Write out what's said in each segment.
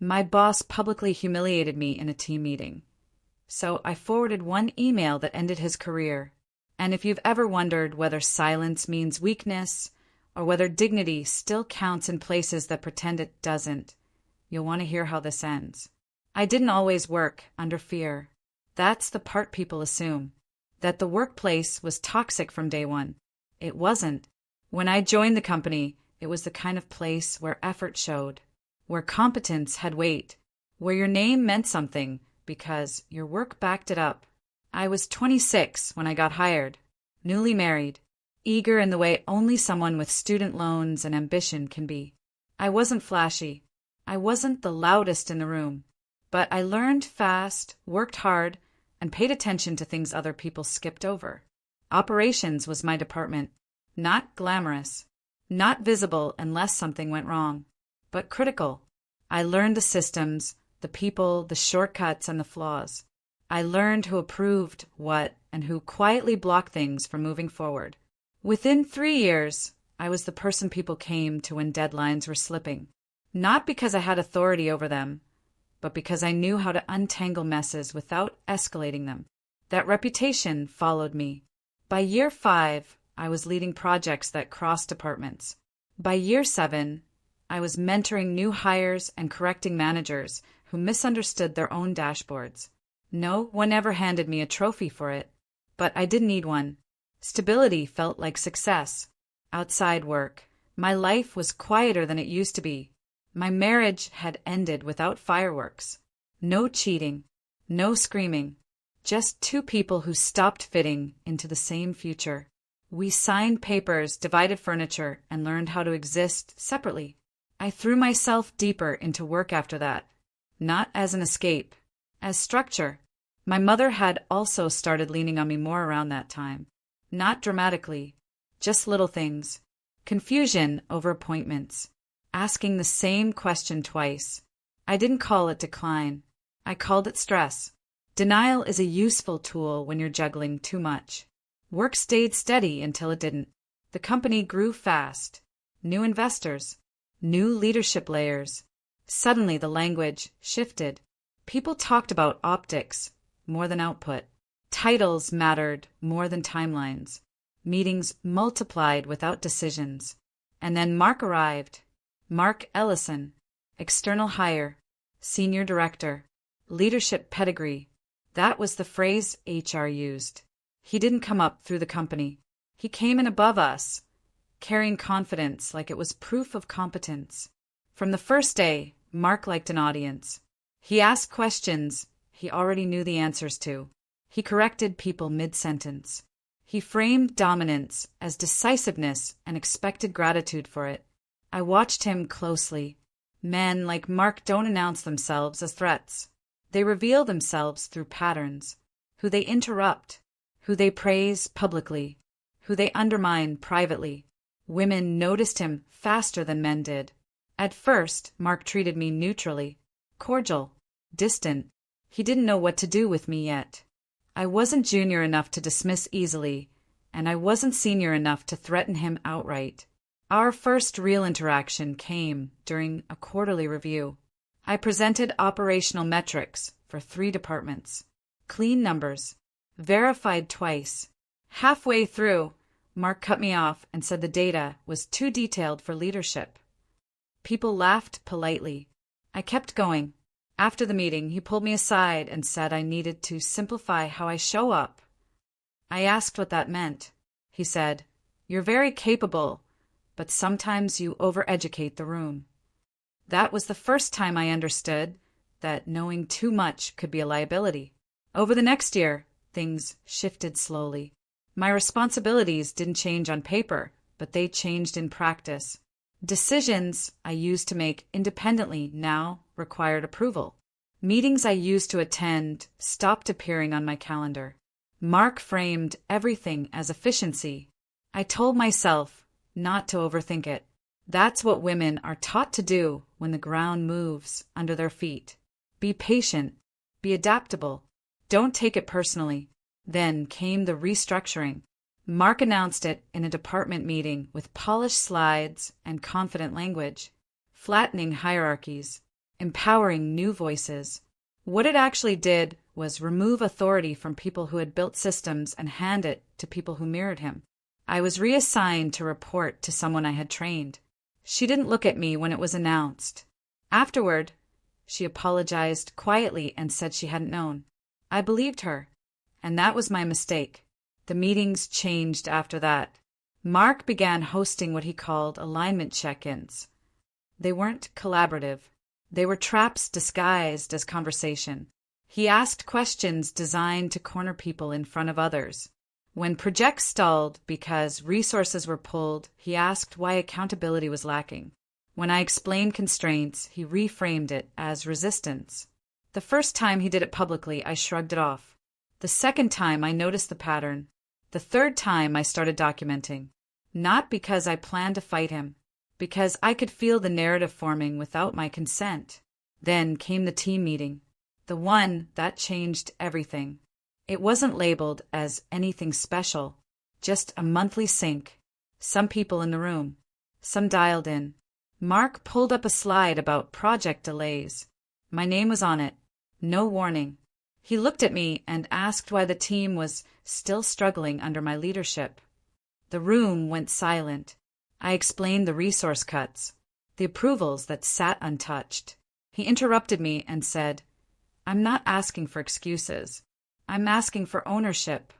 My boss publicly humiliated me in a team meeting. So I forwarded one email that ended his career. And if you've ever wondered whether silence means weakness or whether dignity still counts in places that pretend it doesn't, you'll want to hear how this ends. I didn't always work under fear. That's the part people assume, that the workplace was toxic from day one. It wasn't. When I joined the company, it was the kind of place where effort showed, where competence had weight, where your name meant something because your work backed it up. I was 26 when I got hired, newly married, eager in the way only someone with student loans and ambition can be. I wasn't flashy. I wasn't the loudest in the room. But I learned fast, worked hard, and paid attention to things other people skipped over. Operations was my department. Not glamorous. Not visible unless something went wrong. But critical. I learned the systems, the people, the shortcuts, and the flaws. I learned who approved what and who quietly blocked things from moving forward. Within 3 years, I was the person people came to when deadlines were slipping. Not because I had authority over them, but because I knew how to untangle messes without escalating them. That reputation followed me. By year 5, I was leading projects that crossed departments. By year 7, I was mentoring new hires and correcting managers who misunderstood their own dashboards. No one ever handed me a trophy for it, but I didn't need one. Stability felt like success. Outside work, my life was quieter than it used to be. My marriage had ended without fireworks. No cheating, no screaming, just two people who stopped fitting into the same future. We signed papers, divided furniture, and learned how to exist separately. I threw myself deeper into work after that, not as an escape, as structure. My mother had also started leaning on me more around that time. Not dramatically, just little things. Confusion over appointments. Asking the same question twice. I didn't call it decline. I called it stress. Denial is a useful tool when you're juggling too much. Work stayed steady until it didn't. The company grew fast. New investors. New leadership layers. Suddenly the language shifted. People talked about optics more than output. Titles mattered more than timelines. Meetings multiplied without decisions. And then Mark arrived. Mark Ellison, external hire, senior director, leadership pedigree. That was the phrase HR used. He didn't come up through the company. He came in above us, carrying confidence like it was proof of competence. From the first day, Mark liked an audience. He asked questions he already knew the answers to. He corrected people mid-sentence. He framed dominance as decisiveness and expected gratitude for it. I watched him closely. Men like Mark don't announce themselves as threats. They reveal themselves through patterns. Who they interrupt, who they praise publicly, who they undermine privately. Women noticed him faster than men did. At first, Mark treated me neutrally, cordial, distant. He didn't know what to do with me yet. I wasn't junior enough to dismiss easily, and I wasn't senior enough to threaten him outright. Our first real interaction came during a quarterly review. I presented operational metrics for 3 departments. Clean numbers. Verified twice. Halfway through, Mark cut me off and said the data was too detailed for leadership. People laughed politely. I kept going. After the meeting, he pulled me aside and said I needed to simplify how I show up. I asked what that meant. He said, "You're very capable, but sometimes you overeducate the room." That was the first time I understood that knowing too much could be a liability. Over the next year, things shifted slowly. My responsibilities didn't change on paper, but they changed in practice. Decisions I used to make independently now required approval. Meetings I used to attend stopped appearing on my calendar. Mark framed everything as efficiency. I told myself not to overthink it. That's what women are taught to do when the ground moves under their feet. Be patient. Be adaptable. Don't take it personally. Then came the restructuring. Mark announced it in a department meeting with polished slides and confident language. Flattening hierarchies. empowering new voices. What it actually did was remove authority from people who had built systems and hand it to people who mirrored him. I was reassigned to report to someone I had trained. She didn't look at me when it was announced. Afterward, she apologized quietly and said she hadn't known. I believed her, and that was my mistake. The meetings changed after that. Mark began hosting what he called alignment check-ins. They weren't collaborative. They were traps disguised as conversation. He asked questions designed to corner people in front of others. When projects stalled because resources were pulled, he asked why accountability was lacking. When I explained constraints, he reframed it as resistance. The first time he did it publicly, I shrugged it off. The second time, I noticed the pattern. The third time, I started documenting. Not because I planned to fight him, because I could feel the narrative forming without my consent. Then came the team meeting, the one that changed everything. It wasn't labeled as anything special, just a monthly sync. Some people in the room, some dialed in. Mark pulled up a slide about project delays. My name was on it. No warning. He looked at me and asked why the team was still struggling under my leadership. The room went silent. I explained the resource cuts, the approvals that sat untouched. He interrupted me and said, "I'm not asking for excuses. I'm asking for ownership."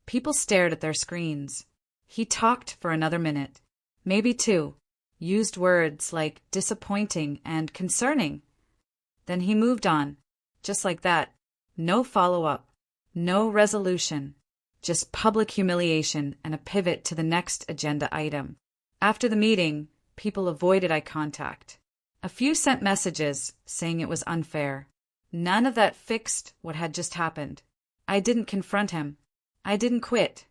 People stared at their screens. He talked for another minute, maybe two, used words like disappointing and concerning. Then he moved on, just like that. No follow-up, no resolution, just public humiliation and a pivot to the next agenda item. After the meeting, people avoided eye contact. A few sent messages saying it was unfair. None of that fixed what had just happened. I didn't confront him. I didn't quit.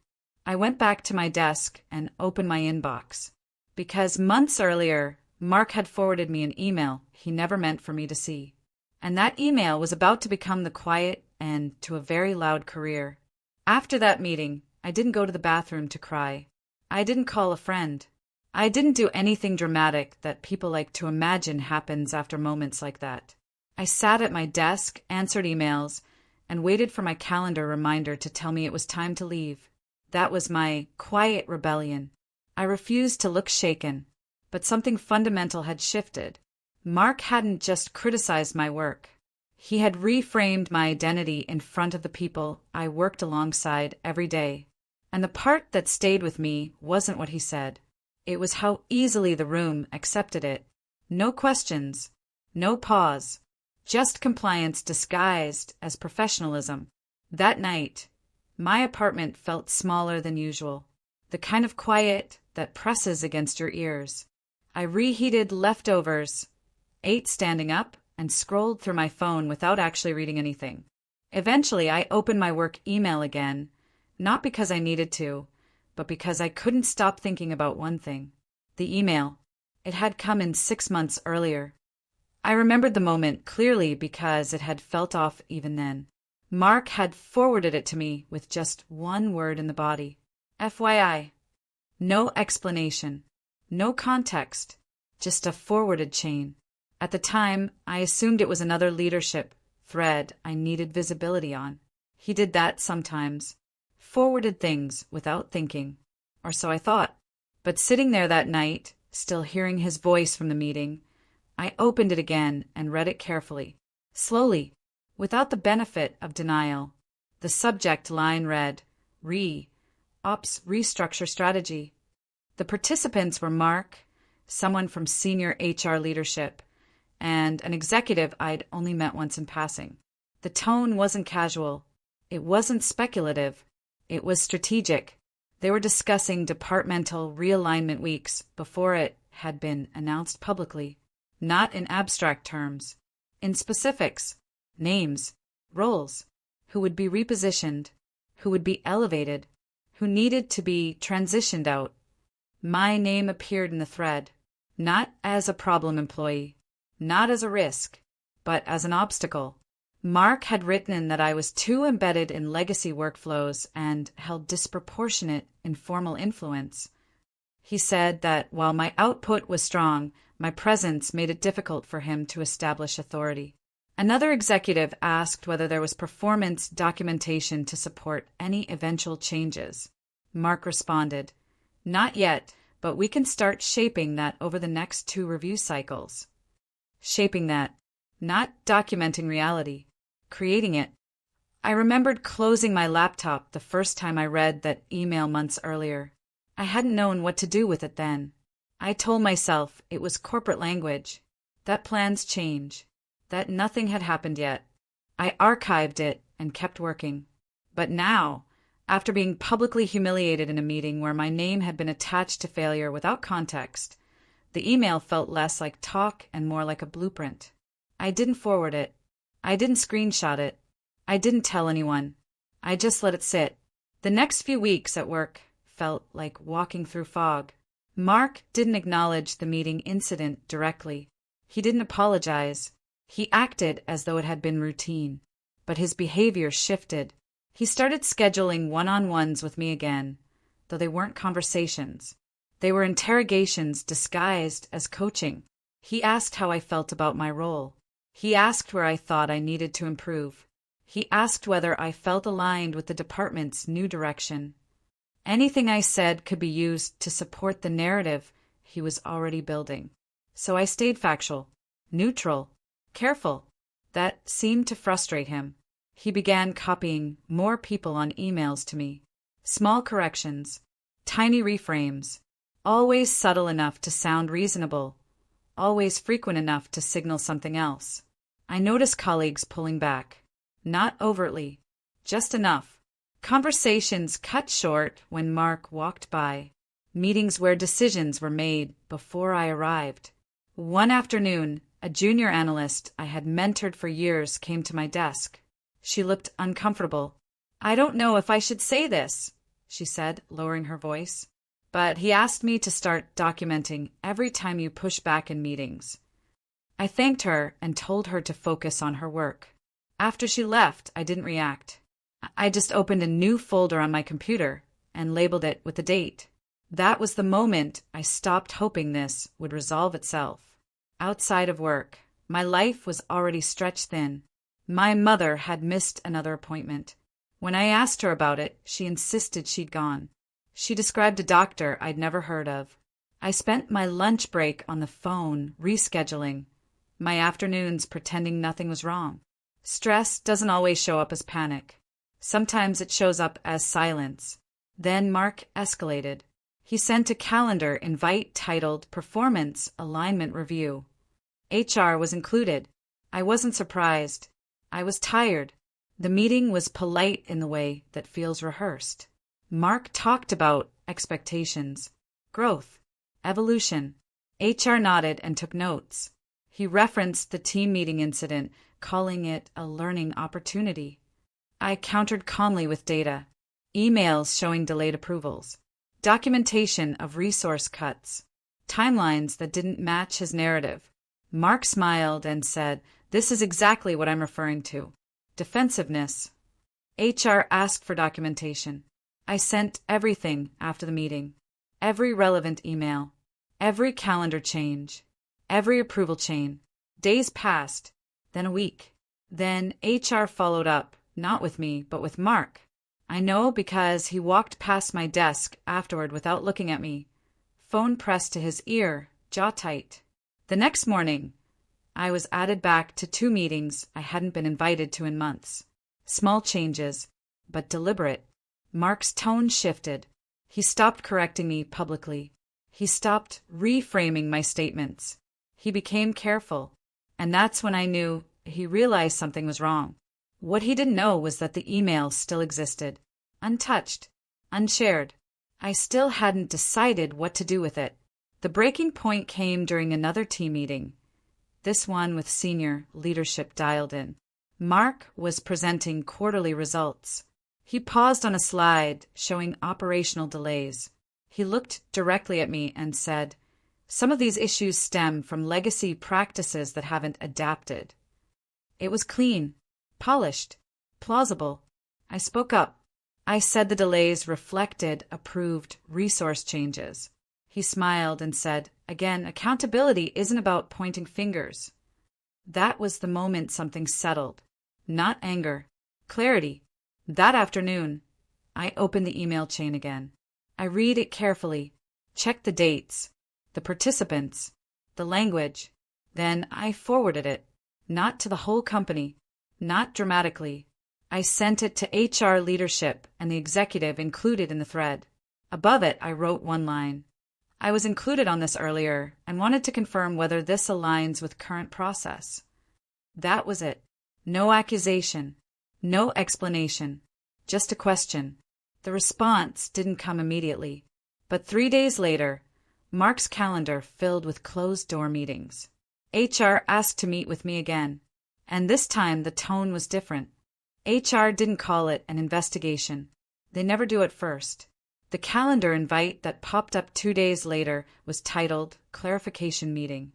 I went back to my desk and opened my inbox. Because months earlier, Mark had forwarded me an email he never meant for me to see. And that email was about to become the quiet end to a very loud career. After that meeting, I didn't go to the bathroom to cry. I didn't call a friend. I didn't do anything dramatic that people like to imagine happens after moments like that. I sat at my desk, answered emails, and waited for my calendar reminder to tell me it was time to leave. That was my quiet rebellion. I refused to look shaken, but something fundamental had shifted. Mark hadn't just criticized my work. He had reframed my identity in front of the people I worked alongside every day. And the part that stayed with me wasn't what he said. It was how easily the room accepted it. No questions, no pause, just compliance disguised as professionalism. That night, my apartment felt smaller than usual, the kind of quiet that presses against your ears. I reheated leftovers, ate standing up, and scrolled through my phone without actually reading anything. Eventually, I opened my work email again, not because I needed to, but because I couldn't stop thinking about one thing. The email. It had come in 6 months earlier. I remembered the moment clearly because it had felt off even then. Mark had forwarded it to me with just one word in the body. FYI. No explanation. No context. Just a forwarded chain. At the time, I assumed it was another leadership thread I needed visibility on. He did that sometimes. Forwarded things without thinking. Or so I thought. But sitting there that night, still hearing his voice from the meeting, I opened it again and read it carefully. Slowly, without the benefit of denial. The subject line read, Ops Restructure Strategy. The participants were Mark, someone from senior HR leadership, and an executive I'd only met once in passing. The tone wasn't casual. It wasn't speculative. It was strategic. They were discussing departmental realignment weeks before it had been announced publicly, not in abstract terms, in specifics, names, roles, who would be repositioned, who would be elevated, who needed to be transitioned out. My name appeared in the thread, not as a problem employee, not as a risk, but as an obstacle. Mark had written that I was too embedded in legacy workflows and held disproportionate informal influence. He said that while my output was strong, my presence made it difficult for him to establish authority. Another executive asked whether there was performance documentation to support any eventual changes. Mark responded, "Not yet, but we can start shaping that over the next 2 review cycles." Shaping that, not documenting reality, creating it. I remembered closing my laptop the first time I read that email months earlier. I hadn't known what to do with it then. I told myself it was corporate language, that plans change, that nothing had happened yet. I archived it and kept working. But now, after being publicly humiliated in a meeting where my name had been attached to failure without context, the email felt less like talk and more like a blueprint. I didn't forward it. I didn't screenshot it. I didn't tell anyone. I just let it sit. The next few weeks at work felt like walking through fog. Mark didn't acknowledge the meeting incident directly. He didn't apologize. He acted as though it had been routine. But his behavior shifted. He started scheduling one-on-ones with me again, though they weren't conversations. They were interrogations disguised as coaching. He asked how I felt about my role. He asked where I thought I needed to improve. He asked whether I felt aligned with the department's new direction. Anything I said could be used to support the narrative he was already building. So I stayed factual, neutral, careful. That seemed to frustrate him. He began copying more people on emails to me. Small corrections, tiny reframes, always subtle enough to sound reasonable, always frequent enough to signal something else. I noticed colleagues pulling back. Not overtly, just enough. Conversations cut short when Mark walked by. Meetings where decisions were made before I arrived. One afternoon, a junior analyst I had mentored for years came to my desk. She looked uncomfortable. "I don't know if I should say this," she said, lowering her voice. "But he asked me to start documenting every time you push back in meetings." I thanked her and told her to focus on her work. After she left, I didn't react. I just opened a new folder on my computer and labeled it with a date. That was the moment I stopped hoping this would resolve itself. Outside of work, my life was already stretched thin. My mother had missed another appointment. When I asked her about it, she insisted she'd gone. She described a doctor I'd never heard of. I spent my lunch break on the phone rescheduling, my afternoons pretending nothing was wrong. Stress doesn't always show up as panic. Sometimes it shows up as silence. Then Mark escalated. He sent a calendar invite titled Performance Alignment Review. HR was included. I wasn't surprised. I was tired. The meeting was polite in the way that feels rehearsed. Mark talked about expectations, growth, evolution. HR nodded and took notes. He referenced the team meeting incident, calling it a learning opportunity. I countered calmly with data, emails showing delayed approvals, documentation of resource cuts, timelines that didn't match his narrative. Mark smiled and said, "This is exactly what I'm referring to. Defensiveness." HR asked for documentation. I sent everything after the meeting. Every relevant email. Every calendar change. Every approval chain. Days passed. Then a week. Then HR followed up, not with me, but with Mark. I know because he walked past my desk afterward without looking at me. Phone pressed to his ear, jaw tight. The next morning, I was added back to 2 meetings I hadn't been invited to in months. Small changes, but deliberate. Mark's tone shifted. He stopped correcting me publicly. He stopped reframing my statements. He became careful. And that's when I knew he realized something was wrong. What he didn't know was that the email still existed, untouched, unshared. I still hadn't decided what to do with it. The breaking point came during another team meeting, this one with senior leadership dialed in. Mark was presenting quarterly results. He paused on a slide showing operational delays. He looked directly at me and said, "Some of these issues stem from legacy practices that haven't adapted." It was clean, polished, plausible. I spoke up. I said the delays reflected approved resource changes. He smiled and said, "Again, accountability isn't about pointing fingers." That was the moment something settled. Not anger. Clarity. That afternoon, I opened the email chain again. I read it carefully, checked the dates, the participants, the language. Then I forwarded it, not to the whole company, not dramatically. I sent it to HR leadership and the executive included in the thread. Above it, I wrote one line. "I was included on this earlier and wanted to confirm whether this aligns with current process." That was it. No accusation, no explanation, just a question. The response didn't come immediately, but 3 days later, Mark's calendar filled with closed-door meetings. HR asked to meet with me again, and this time the tone was different. HR didn't call it an investigation. They never do at first. The calendar invite that popped up 2 days later was titled Clarification Meeting.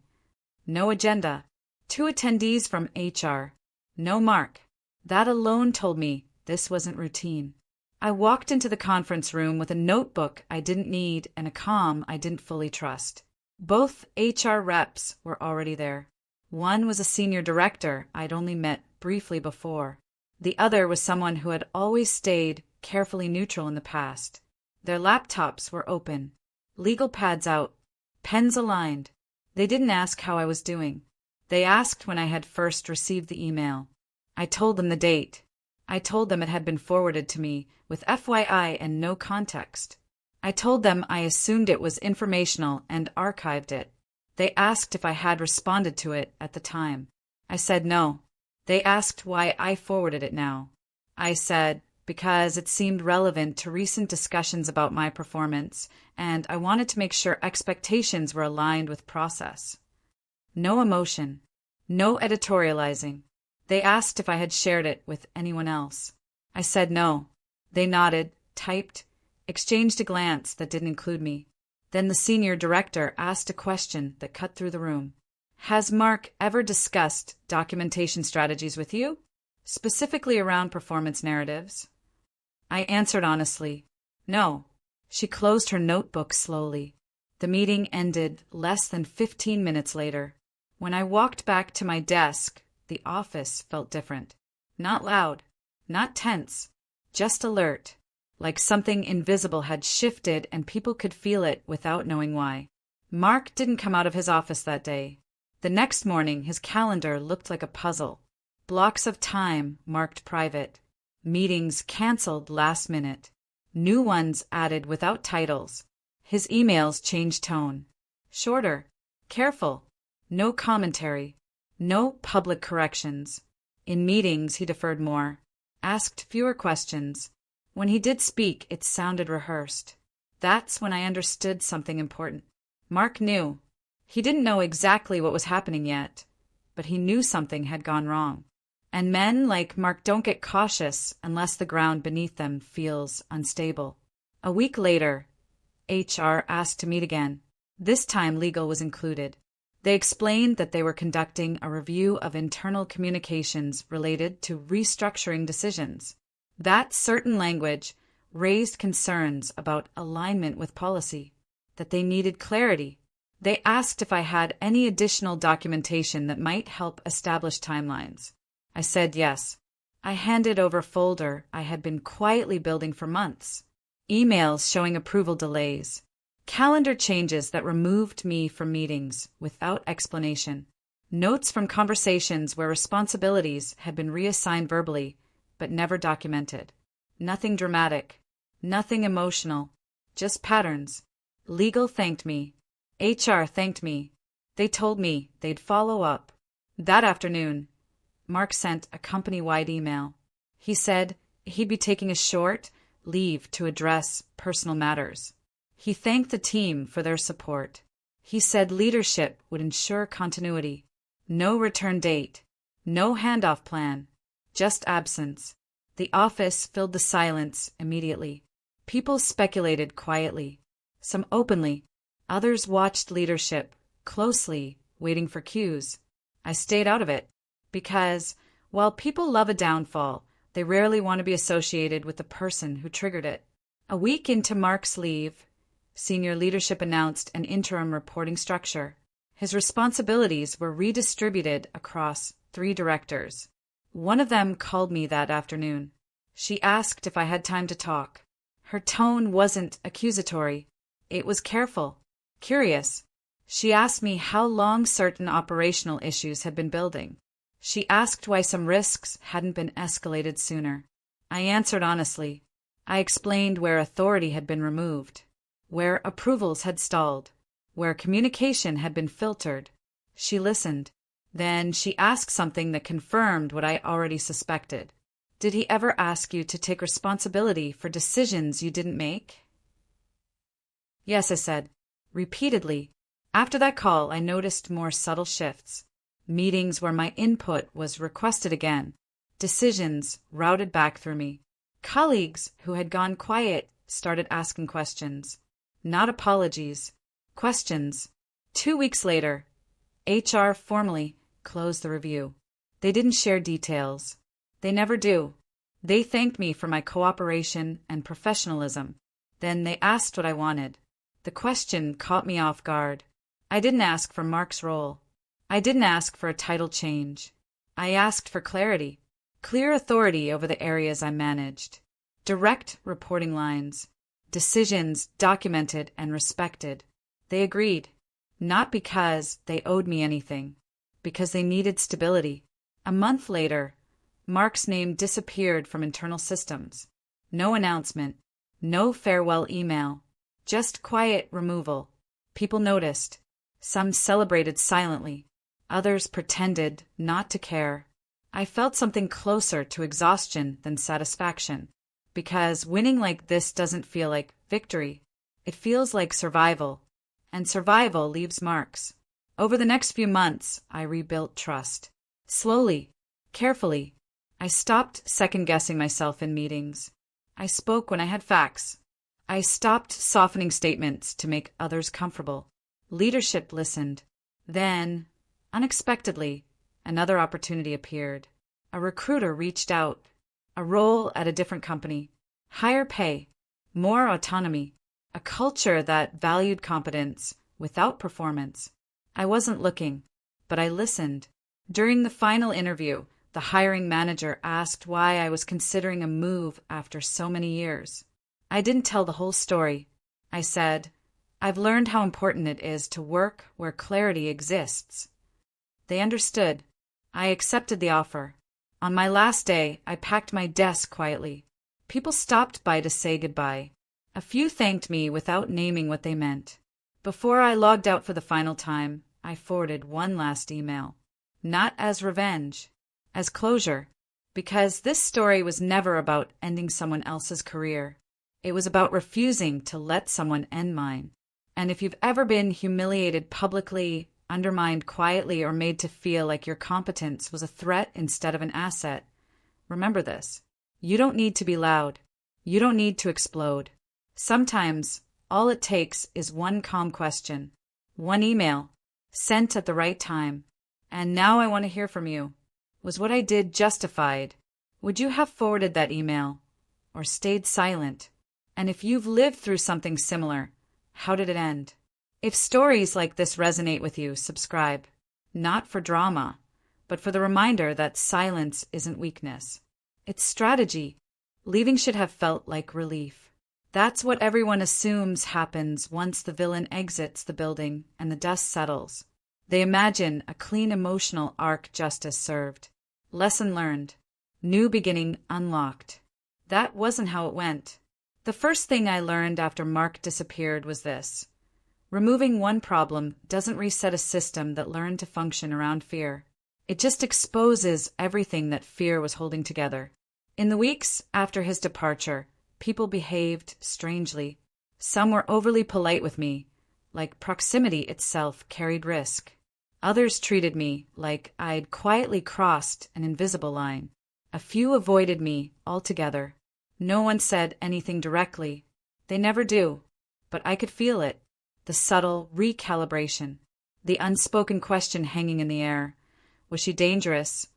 No agenda. 2 attendees from HR. No Mark. That alone told me this wasn't routine. I walked into the conference room with a notebook I didn't need and a calm I didn't fully trust. Both HR reps were already there. One was a senior director I'd only met briefly before. The other was someone who had always stayed carefully neutral in the past. Their laptops were open, legal pads out, pens aligned. They didn't ask how I was doing. They asked when I had first received the email. I told them the date. I told them it had been forwarded to me with FYI and no context. I told them I assumed it was informational and archived it. They asked if I had responded to it at the time. I said no. They asked why I forwarded it now. I said, because it seemed relevant to recent discussions about my performance, and I wanted to make sure expectations were aligned with process. No emotion. No editorializing. They asked if I had shared it with anyone else. I said no. They nodded, typed, exchanged a glance that didn't include me. Then the senior director asked a question that cut through the room. "Has Mark ever discussed documentation strategies with you, specifically around performance narratives?" I answered honestly, "No." She closed her notebook slowly. The meeting ended less than 15 minutes later. When I walked back to my desk, the office felt different. Not loud, not tense, just alert, like something invisible had shifted and people could feel it without knowing why. Mark didn't come out of his office that day. The next morning, his calendar looked like a puzzle. Blocks of time marked private. Meetings canceled last minute. New ones added without titles. His emails changed tone. Shorter. Careful. No commentary. No public corrections. In meetings, he deferred more. Asked fewer questions. When he did speak, it sounded rehearsed. That's when I understood something important. Mark knew. He didn't know exactly what was happening yet, but he knew something had gone wrong. And men like Mark don't get cautious unless the ground beneath them feels unstable. A week later, HR asked to meet again. This time legal was included. They explained that they were conducting a review of internal communications related to restructuring decisions. That certain language raised concerns about alignment with policy, that they needed clarity. They asked if I had any additional documentation that might help establish timelines. I said yes. I handed over a folder I had been quietly building for months. Emails showing approval delays. Calendar changes that removed me from meetings without explanation. Notes from conversations where responsibilities had been reassigned verbally, but never documented. Nothing dramatic. Nothing emotional. Just patterns. Legal thanked me. HR thanked me. They told me they'd follow up. That afternoon, Mark sent a company-wide email. He said he'd be taking a short leave to address personal matters. He thanked the team for their support. He said leadership would ensure continuity. No return date. No handoff plan. Just absence. The office filled the silence immediately. People speculated quietly. Some openly. Others watched leadership closely, waiting for cues. I stayed out of it. Because, while people love a downfall, they rarely want to be associated with the person who triggered it. A week into Mark's leave, Senior leadership announced an interim reporting structure. His responsibilities were redistributed across 3 directors. One of them called me that afternoon. She asked if I had time to talk. Her tone wasn't accusatory. It was careful, curious. She asked me how long certain operational issues had been building. She asked why some risks hadn't been escalated sooner. I answered honestly. I explained where authority had been removed, where approvals had stalled, where communication had been filtered. She listened. Then she asked something that confirmed what I already suspected. Did he ever ask you to take responsibility for decisions you didn't make? Yes, I said, repeatedly. After that call, I noticed more subtle shifts. Meetings where my input was requested again. Decisions routed back through me. Colleagues who had gone quiet started asking questions. Not apologies. Questions. 2 weeks later, HR formally closed the review. They didn't share details. They never do. They thanked me for my cooperation and professionalism. Then they asked what I wanted. The question caught me off guard. I didn't ask for Mark's role. I didn't ask for a title change. I asked for clarity. Clear authority over the areas I managed. Direct reporting lines. Decisions documented and respected. They agreed. Not because they owed me anything. Because they needed stability. A month later, Mark's name disappeared from internal systems. No announcement. No farewell email. Just quiet removal. People noticed. Some celebrated silently. Others pretended not to care. I felt something closer to exhaustion than satisfaction. Because winning like this doesn't feel like victory. It feels like survival. And survival leaves marks. Over the next few months, I rebuilt trust. Slowly, carefully. I stopped second-guessing myself in meetings. I spoke when I had facts. I stopped softening statements to make others comfortable. Leadership listened. Then, unexpectedly, another opportunity appeared. A recruiter reached out. A role at a different company. Higher pay. More autonomy. A culture that valued competence without performance. I wasn't looking, but I listened. During the final interview, the hiring manager asked why I was considering a move after so many years. I didn't tell the whole story. I said, I've learned how important it is to work where clarity exists. They understood. I accepted the offer. On my last day, I packed my desk quietly. People stopped by to say goodbye. A few thanked me without naming what they meant. Before I logged out for the final time, I forwarded one last email. Not as revenge, as closure. Because this story was never about ending someone else's career. It was about refusing to let someone end mine. And if you've ever been humiliated publicly, undermined quietly, or made to feel like your competence was a threat instead of an asset, remember this. You don't need to be loud. You don't need to explode. Sometimes, all it takes is one calm question, one email, sent at the right time. And now I want to hear from you. Was what I did justified? Would you have forwarded that email? Or stayed silent? And if you've lived through something similar, how did it end? If stories like this resonate with you, subscribe. Not for drama, but for the reminder that silence isn't weakness. It's strategy. Leaving should have felt like relief. That's what everyone assumes happens once the villain exits the building and the dust settles. They imagine a clean emotional arc justice served. Lesson learned. New beginning unlocked. That wasn't how it went. The first thing I learned after Mark disappeared was this. Removing one problem doesn't reset a system that learned to function around fear. It just exposes everything that fear was holding together. In the weeks after his departure, people behaved strangely. Some were overly polite with me, like proximity itself carried risk. Others treated me like I'd quietly crossed an invisible line. A few avoided me altogether. No one said anything directly. They never do. But I could feel it. The subtle recalibration. The unspoken question hanging in the air. Was she dangerous?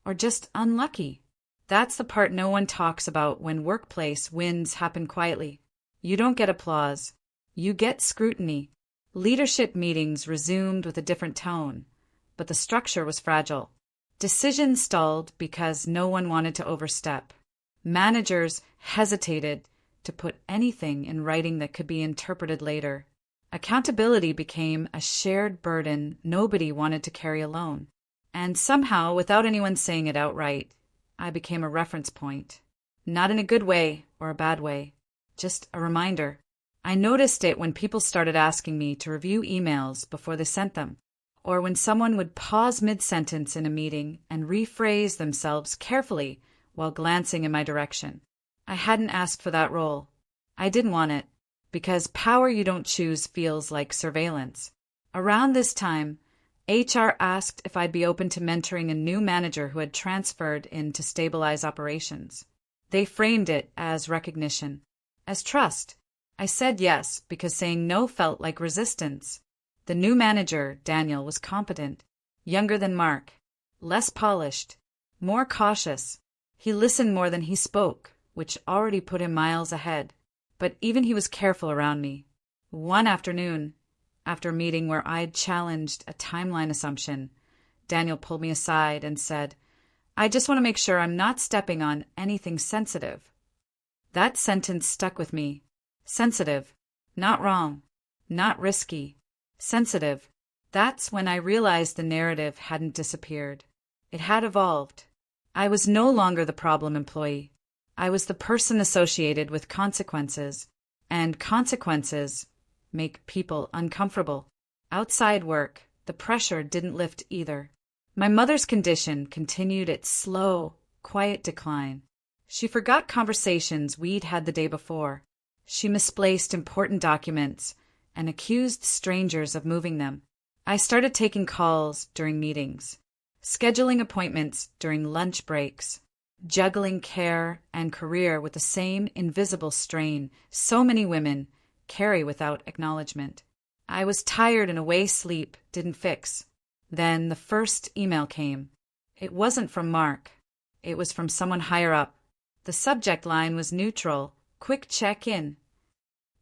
Or just unlucky? That's the part no one talks about when workplace wins happen quietly. You don't get applause. You get scrutiny. Leadership meetings resumed with a different tone, but the structure was fragile. Decisions stalled because no one wanted to overstep. Managers hesitated to put anything in writing that could be interpreted later. Accountability became a shared burden nobody wanted to carry alone. And somehow, without anyone saying it outright, I became a reference point. Not in a good way or a bad way, just a reminder. I noticed it when people started asking me to review emails before they sent them, or when someone would pause mid-sentence in a meeting and rephrase themselves carefully while glancing in my direction. I hadn't asked for that role. I didn't want it, because power you don't choose feels like surveillance. Around this time, HR asked if I'd be open to mentoring a new manager who had transferred in to stabilize operations. They framed it as recognition, as trust. I said yes because saying no felt like resistance. The new manager, Daniel, was competent, younger than Mark, less polished, more cautious. He listened more than he spoke, which already put him miles ahead. But even he was careful around me. One afternoon, after a meeting where I'd challenged a timeline assumption, Daniel pulled me aside and said, "I just want to make sure I'm not stepping on anything sensitive." That sentence stuck with me. Sensitive. Not wrong. Not risky. Sensitive. That's when I realized the narrative hadn't disappeared. It had evolved. I was no longer the problem employee. I was the person associated with consequences, and consequences make people uncomfortable. Outside work, the pressure didn't lift either. My mother's condition continued its slow, quiet decline. She forgot conversations we'd had the day before. She misplaced important documents and accused strangers of moving them. I started taking calls during meetings, scheduling appointments during lunch breaks, juggling care and career with the same invisible strain so many women carry without acknowledgement. I was tired in a way sleep didn't fix. Then the first email came. It wasn't from Mark. It was from someone higher up. The subject line was neutral, quick check-in.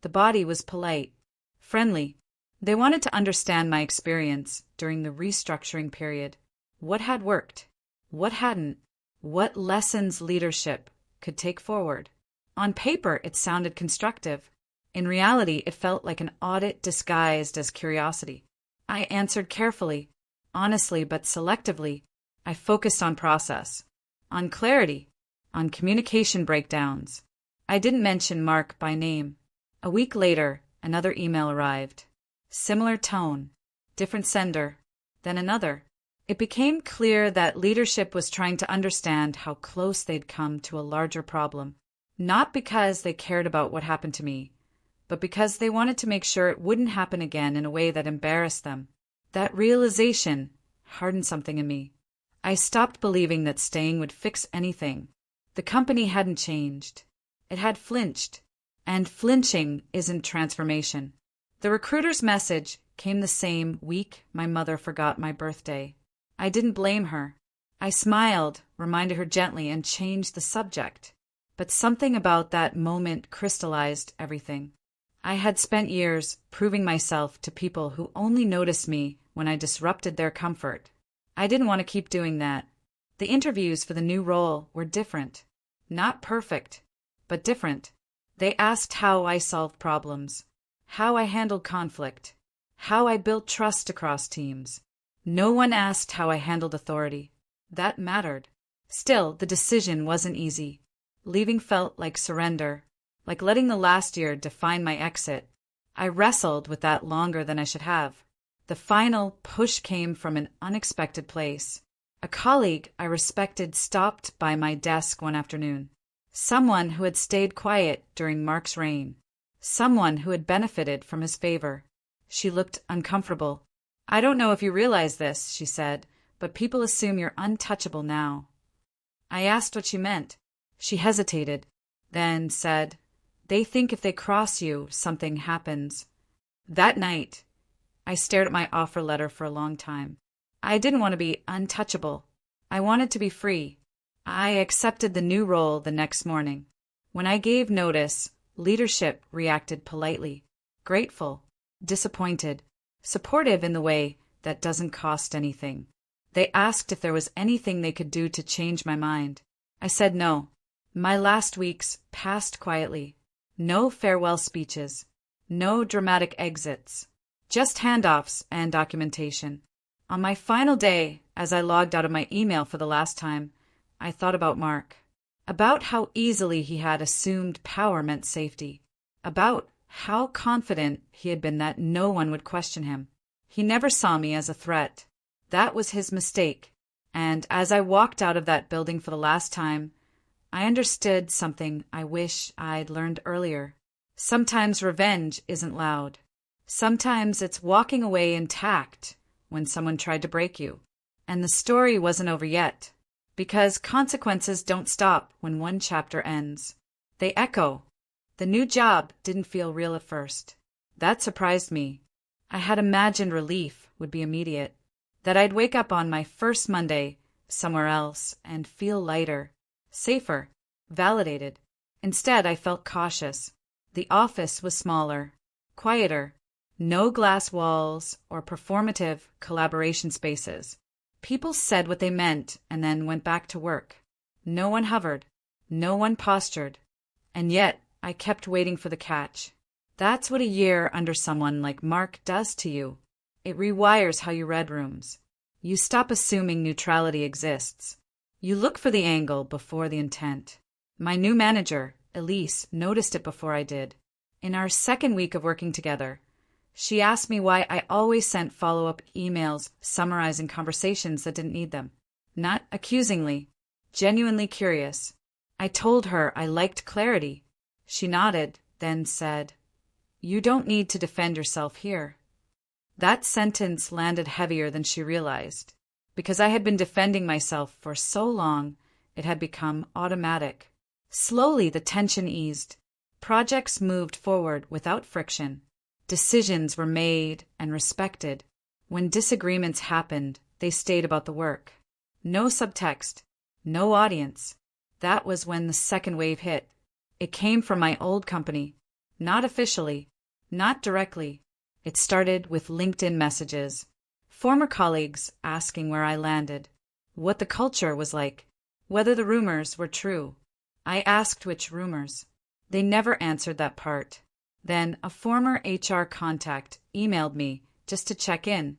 The body was polite, friendly. They wanted to understand my experience during the restructuring period. What had worked? What hadn't? What lessons leadership could take forward? On paper, it sounded constructive. In reality, it felt like an audit disguised as curiosity. I answered carefully, honestly but selectively. I focused on process, on clarity, on communication breakdowns. I didn't mention Mark by name. A week later, another email arrived. Similar tone, different sender, then another. It became clear that leadership was trying to understand how close they'd come to a larger problem. Not because they cared about what happened to me, but because they wanted to make sure it wouldn't happen again in a way that embarrassed them. That realization hardened something in me. I stopped believing that staying would fix anything. The company hadn't changed. It had flinched. And flinching isn't transformation. The recruiter's message came the same week my mother forgot my birthday. I didn't blame her. I smiled, reminded her gently, and changed the subject. But something about that moment crystallized everything. I had spent years proving myself to people who only noticed me when I disrupted their comfort. I didn't want to keep doing that. The interviews for the new role were different. Not perfect, but different. They asked how I solved problems, how I handled conflict, how I built trust across teams. No one asked how I handled authority. That mattered. Still, the decision wasn't easy. Leaving felt like surrender, like letting the last year define my exit. I wrestled with that longer than I should have. The final push came from an unexpected place. A colleague I respected stopped by my desk one afternoon. Someone who had stayed quiet during Mark's reign. Someone who had benefited from his favor. She looked uncomfortable. "I don't know if you realize this," she said, "but people assume you're untouchable now." I asked what she meant. She hesitated, then said, "They think if they cross you, something happens." That night, I stared at my offer letter for a long time. I didn't want to be untouchable. I wanted to be free. I accepted the new role the next morning. When I gave notice, leadership reacted politely. grateful, disappointed, supportive in the way that doesn't cost anything. They asked if there was anything they could do to change my mind. I said no. My last weeks passed quietly. No farewell speeches. No dramatic exits. Just handoffs and documentation. On my final day, as I logged out of my email for the last time, I thought about Mark. About how easily he had assumed power meant safety. About how confident he had been that no one would question him. He never saw me as a threat. That was his mistake. And as I walked out of that building for the last time, I understood something I wish I'd learned earlier. Sometimes revenge isn't loud. Sometimes it's walking away intact when someone tried to break you. And the story wasn't over yet, because consequences don't stop when one chapter ends. They echo. The new job didn't feel real at first. That surprised me. I had imagined relief would be immediate, that I'd wake up on my first Monday somewhere else and feel lighter, safer, validated. Instead, I felt cautious. The office was smaller, quieter, no glass walls or performative collaboration spaces. People said what they meant and then went back to work. No one hovered, no one postured, and yet I kept waiting for the catch. That's what a year under someone like Mark does to you. It rewires how you read rooms. You stop assuming neutrality exists. You look for the angle before the intent. My new manager, Elise, noticed it before I did. In our second week of working together, she asked me why I always sent follow-up emails summarizing conversations that didn't need them. Not accusingly, genuinely curious. I told her I liked clarity. She nodded, then said, "You don't need to defend yourself here." That sentence landed heavier than she realized. Because I had been defending myself for so long, it had become automatic. Slowly, the tension eased. Projects moved forward without friction. Decisions were made and respected. When disagreements happened, they stayed about the work. No subtext, no audience. That was when the second wave hit. It came from my old company. Not officially, not directly. It started with LinkedIn messages. Former colleagues asking where I landed, what the culture was like, whether the rumors were true. I asked which rumors. They never answered that part. Then a former HR contact emailed me just to check in,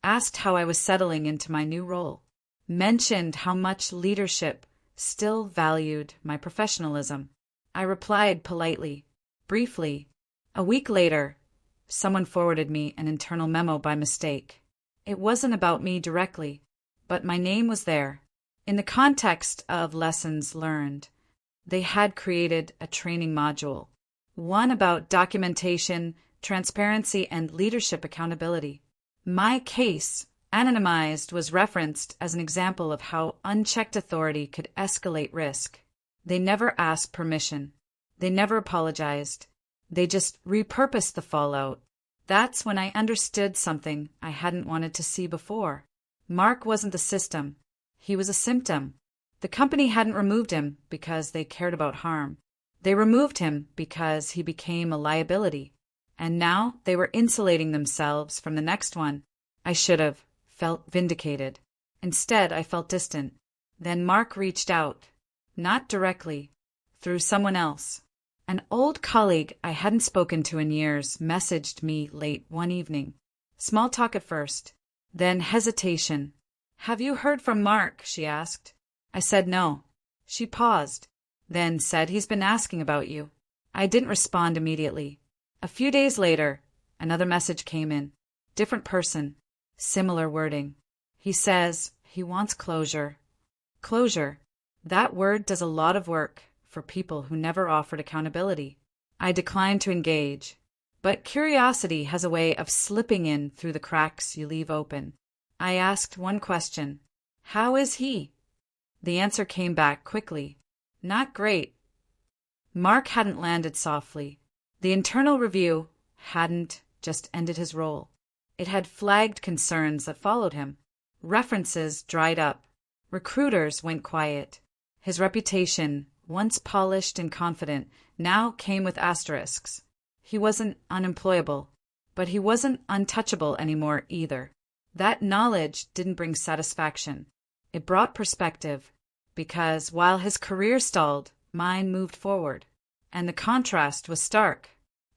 asked how I was settling into my new role, mentioned how much leadership still valued my professionalism. I replied politely, briefly. A week later, someone forwarded me an internal memo by mistake. It wasn't about me directly, but my name was there. In the context of lessons learned, they had created a training module, one about documentation, transparency, and leadership accountability. My case, anonymized, was referenced as an example of how unchecked authority could escalate risk. They never asked permission. They never apologized. They just repurposed the fallout. That's when I understood something I hadn't wanted to see before. Mark wasn't the system. He was a symptom. The company hadn't removed him because they cared about harm. They removed him because he became a liability. And now they were insulating themselves from the next one. I should have felt vindicated. Instead, I felt distant. Then Mark reached out. Not directly. Through someone else. An old colleague I hadn't spoken to in years messaged me late one evening. Small talk at first, then hesitation. "Have you heard from Mark?" she asked. I said no. She paused, then said he's been asking about you. I didn't respond immediately. A few days later, another message came in. Different person, similar wording. He says he wants closure. Closure. That word does a lot of work for people who never offered accountability. I declined to engage, but curiosity has a way of slipping in through the cracks you leave open. I asked one question. How is he? The answer came back quickly. Not great. Mark hadn't landed softly. The internal review hadn't just ended his role. It had flagged concerns that followed him. References dried up. Recruiters went quiet. His reputation, once polished and confident, now came with asterisks. He wasn't unemployable, but he wasn't untouchable anymore either. That knowledge didn't bring satisfaction. It brought perspective, because while his career stalled, mine moved forward. And the contrast was stark.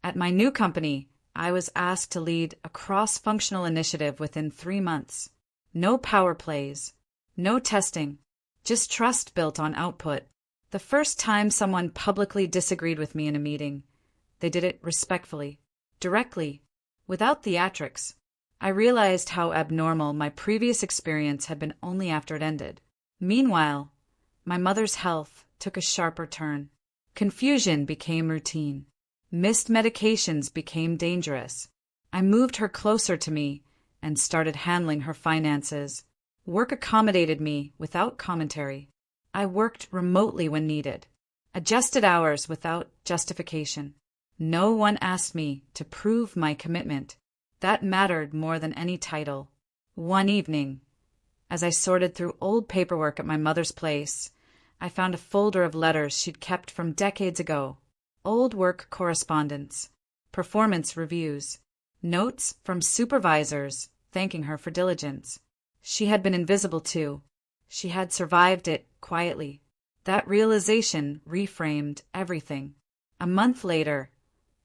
At my new company, I was asked to lead a cross-functional initiative within 3 months. No power plays, no testing, just trust built on output. The first time someone publicly disagreed with me in a meeting, they did it respectfully, directly, without theatrics. I realized how abnormal my previous experience had been only after it ended. Meanwhile, my mother's health took a sharper turn. Confusion became routine. Missed medications became dangerous. I moved her closer to me and started handling her finances. Work accommodated me without commentary. I worked remotely when needed, adjusted hours without justification. No one asked me to prove my commitment. That mattered more than any title. One evening, as I sorted through old paperwork at my mother's place, I found a folder of letters she'd kept from decades ago. Old work correspondence, performance reviews, notes from supervisors thanking her for diligence. She had been invisible too. She had survived it quietly. That realization reframed everything. A month later,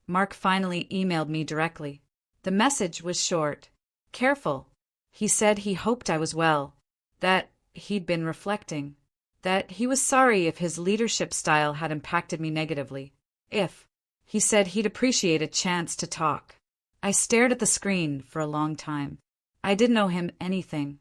Mark finally emailed me directly. The message was short, careful. He said he hoped I was well, that he'd been reflecting, that he was sorry if his leadership style had impacted me negatively. He said he'd appreciate a chance to talk. I stared at the screen for a long time. I didn't owe him anything.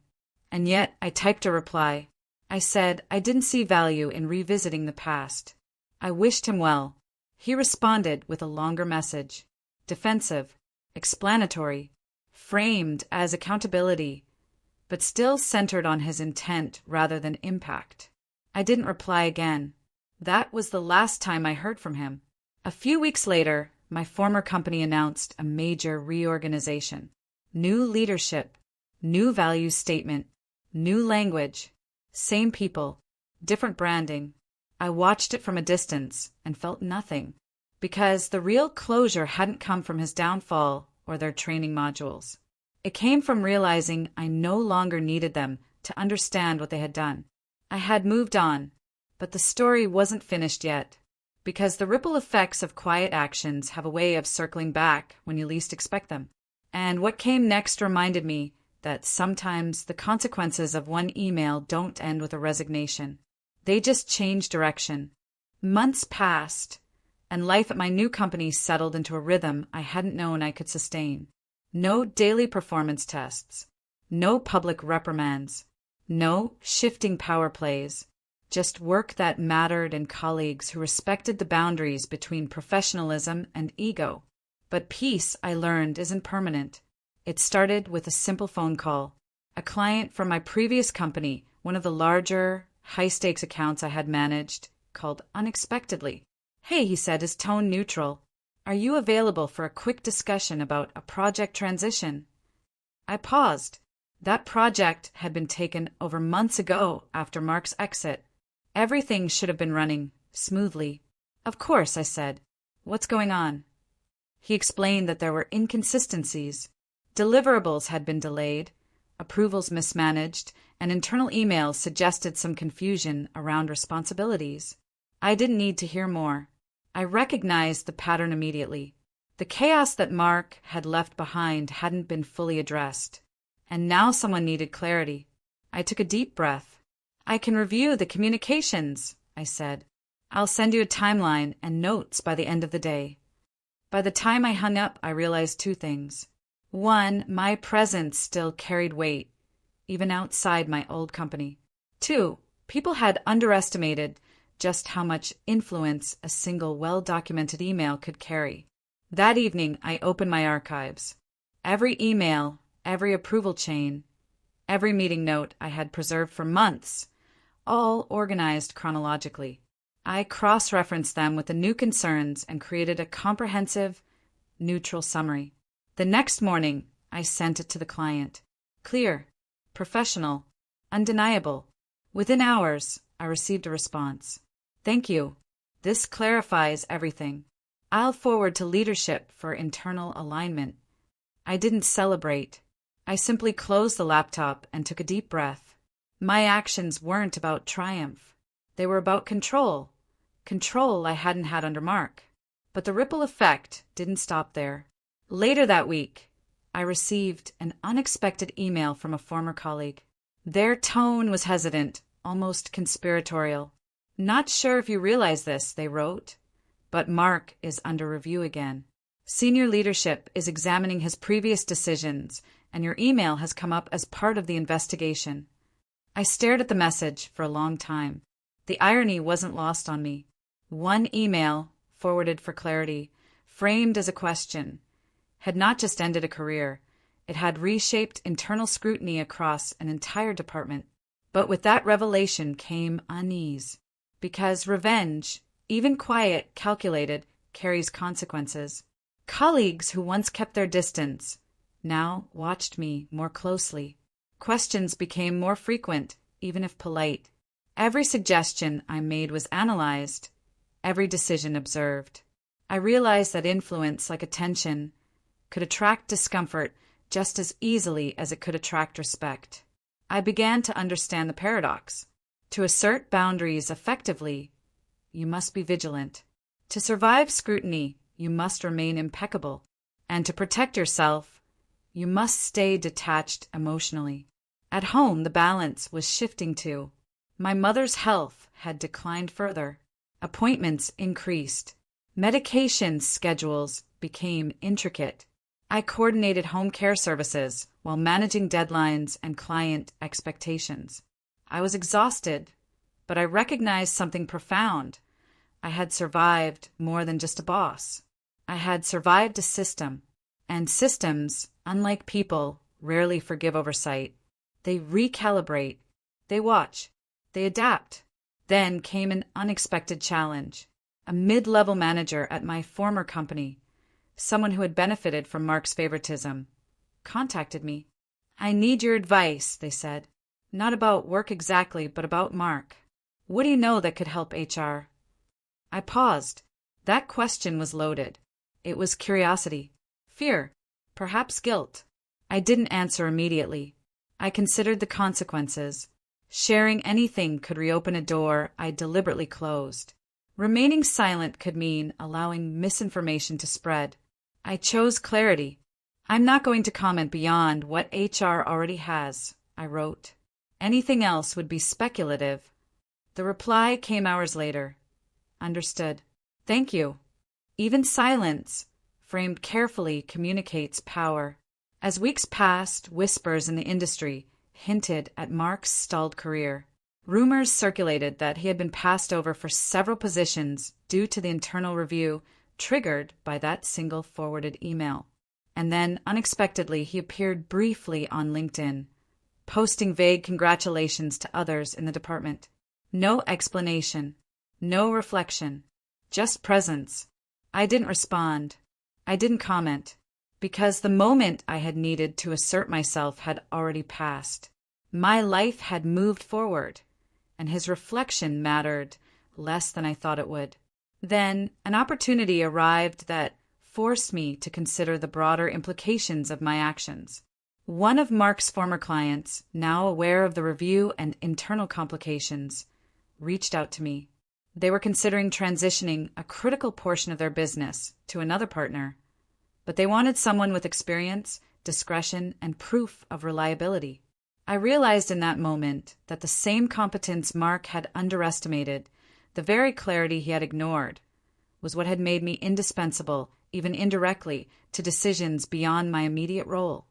And yet I typed a reply. I said I didn't see value in revisiting the past. I wished him well. He responded with a longer message, defensive, explanatory, framed as accountability, but still centered on his intent rather than impact. I didn't reply again. That was the last time I heard from him. A few weeks later, my former company announced a major reorganization. New leadership, new values statement, new language, same people, different branding. I watched it from a distance and felt nothing, because the real closure hadn't come from his downfall or their training modules. It came from realizing I no longer needed them to understand what they had done. I had moved on, but the story wasn't finished yet, because the ripple effects of quiet actions have a way of circling back when you least expect them. And what came next reminded me that sometimes the consequences of one email don't end with a resignation. They just change direction. Months passed, and life at my new company settled into a rhythm I hadn't known I could sustain. No daily performance tests, no public reprimands, no shifting power plays, just work that mattered and colleagues who respected the boundaries between professionalism and ego. But peace, I learned, isn't permanent. It started with a simple phone call. A client from my previous company, one of the larger, high-stakes accounts I had managed, called unexpectedly. "Hey," he said, his tone neutral. "Are you available for a quick discussion about a project transition?" I paused. That project had been taken over months ago after Mark's exit. Everything should have been running smoothly. "Of course," I said. "What's going on?" He explained that there were inconsistencies. Deliverables had been delayed, approvals mismanaged, and internal emails suggested some confusion around responsibilities. I didn't need to hear more. I recognized the pattern immediately. The chaos that Mark had left behind hadn't been fully addressed, and now someone needed clarity. I took a deep breath. "I can review the communications," I said. "I'll send you a timeline and notes by the end of the day." By the time I hung up, I realized two things. One, my presence still carried weight, even outside my old company. Two, people had underestimated just how much influence a single well-documented email could carry. That evening, I opened my archives. Every email, every approval chain, every meeting note I had preserved for months, all organized chronologically. I cross-referenced them with the new concerns and created a comprehensive, neutral summary. The next morning, I sent it to the client. Clear, professional, undeniable. Within hours, I received a response. "Thank you. This clarifies everything. I'll forward to leadership for internal alignment. I didn't celebrate. I simply closed the laptop and took a deep breath. My actions weren't about triumph. They were about control. Control I hadn't had under Mark. But the ripple effect didn't stop there. Later that week, I received an unexpected email from a former colleague. Their tone was hesitant, almost conspiratorial. "Not sure if you realize this," they wrote, "but Mark is under review again. Senior leadership is examining his previous decisions, and your email has come up as part of the investigation." I stared at the message for a long time. The irony wasn't lost on me. One email, forwarded for clarity, framed as a question, had not just ended a career, it had reshaped internal scrutiny across an entire department. But with that revelation came unease, because revenge, even quiet, calculated, carries consequences. Colleagues who once kept their distance now watched me more closely. Questions became more frequent, even if polite. Every suggestion I made was analyzed, every decision observed. I realized that influence, like attention, could attract discomfort just as easily as it could attract respect. I began to understand the paradox. To assert boundaries effectively, you must be vigilant. To survive scrutiny, you must remain impeccable. And to protect yourself, you must stay detached emotionally. At home, the balance was shifting too. My mother's health had declined further. Appointments increased. Medication schedules became intricate. I coordinated home care services while managing deadlines and client expectations. I was exhausted, but I recognized something profound. I had survived more than just a boss. I had survived a system, and systems, unlike people, rarely forgive oversight. They recalibrate, they watch, they adapt. Then came an unexpected challenge. A mid-level manager at my former company, someone who had benefited from Mark's favoritism, contacted me. "I need your advice," they said. "Not about work exactly, but about Mark. What do you know that could help HR?" I paused. That question was loaded. It was curiosity, fear, perhaps guilt. I didn't answer immediately. I considered the consequences. Sharing anything could reopen a door I deliberately closed. Remaining silent could mean allowing misinformation to spread. I chose clarity. "I'm not going to comment beyond what HR already has," I wrote. "Anything else would be speculative." The reply came hours later. "Understood. Thank you." Even silence, framed carefully, communicates power. As weeks passed, whispers in the industry hinted at Mark's stalled career. Rumors circulated that he had been passed over for several positions due to the internal review triggered by that single forwarded email. And then, unexpectedly, he appeared briefly on LinkedIn, posting vague congratulations to others in the department. No explanation, no reflection, just presence. I didn't respond. I didn't comment, because the moment I had needed to assert myself had already passed. My life had moved forward, and his reflection mattered less than I thought it would. Then an opportunity arrived that forced me to consider the broader implications of my actions. One of Mark's former clients, now aware of the review and internal complications, reached out to me. They were considering transitioning a critical portion of their business to another partner, but they wanted someone with experience, discretion, and proof of reliability. I realized in that moment that the same competence Mark had underestimated, the very clarity he had ignored, was what had made me indispensable, even indirectly, to decisions beyond my immediate role.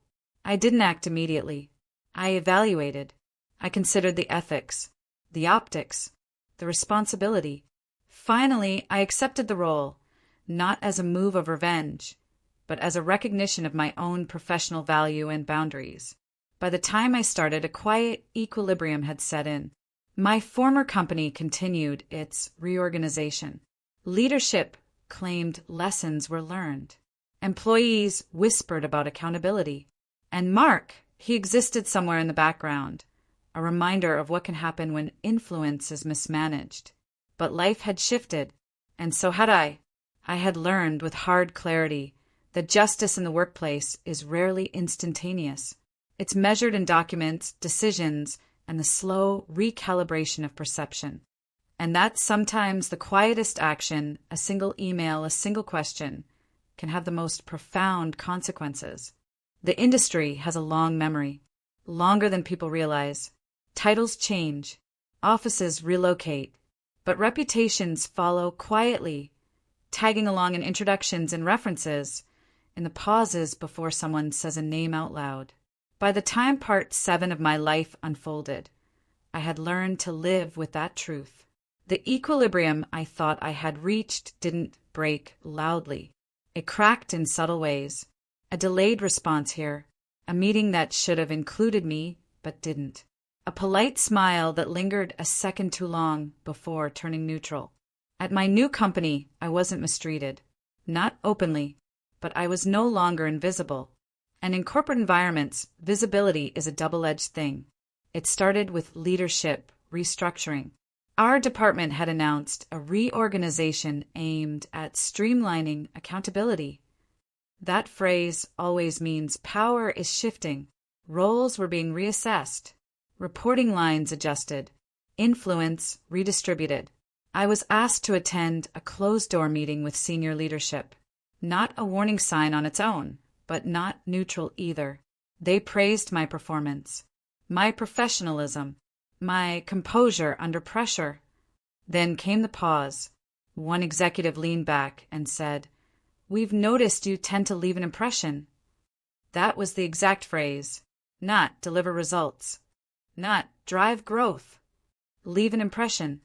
I didn't act immediately. I evaluated. I considered the ethics, the optics, the responsibility. Finally, I accepted the role, not as a move of revenge, but as a recognition of my own professional value and boundaries. By the time I started, a quiet equilibrium had set in. My former company continued its reorganization. Leadership claimed lessons were learned. Employees whispered about accountability. And Mark, he existed somewhere in the background, a reminder of what can happen when influence is mismanaged. But life had shifted, and so had I. I had learned with hard clarity that justice in the workplace is rarely instantaneous. It's measured in documents, decisions, and the slow recalibration of perception. And that sometimes the quietest action, a single email, a single question, can have the most profound consequences. The industry has a long memory, longer than people realize. Titles change, offices relocate, but reputations follow quietly, tagging along in introductions and references, in the pauses before someone says a name out loud. By the time part 7 of my life unfolded, I had learned to live with that truth. The equilibrium I thought I had reached didn't break loudly. It cracked in subtle ways. A delayed response here, a meeting that should have included me but didn't. A polite smile that lingered a second too long before turning neutral. At my new company, I wasn't mistreated. Not openly, but I was no longer invisible. And in corporate environments, visibility is a double-edged thing. It started with leadership restructuring. Our department had announced a reorganization aimed at streamlining accountability. That phrase always means power is shifting, roles were being reassessed, reporting lines adjusted, influence redistributed. I was asked to attend a closed-door meeting with senior leadership. Not a warning sign on its own, but not neutral either. They praised my performance, my professionalism, my composure under pressure. Then came the pause. One executive leaned back and said, "We've noticed you tend to leave an impression." That was the exact phrase. Not deliver results. Not drive growth. Leave an impression.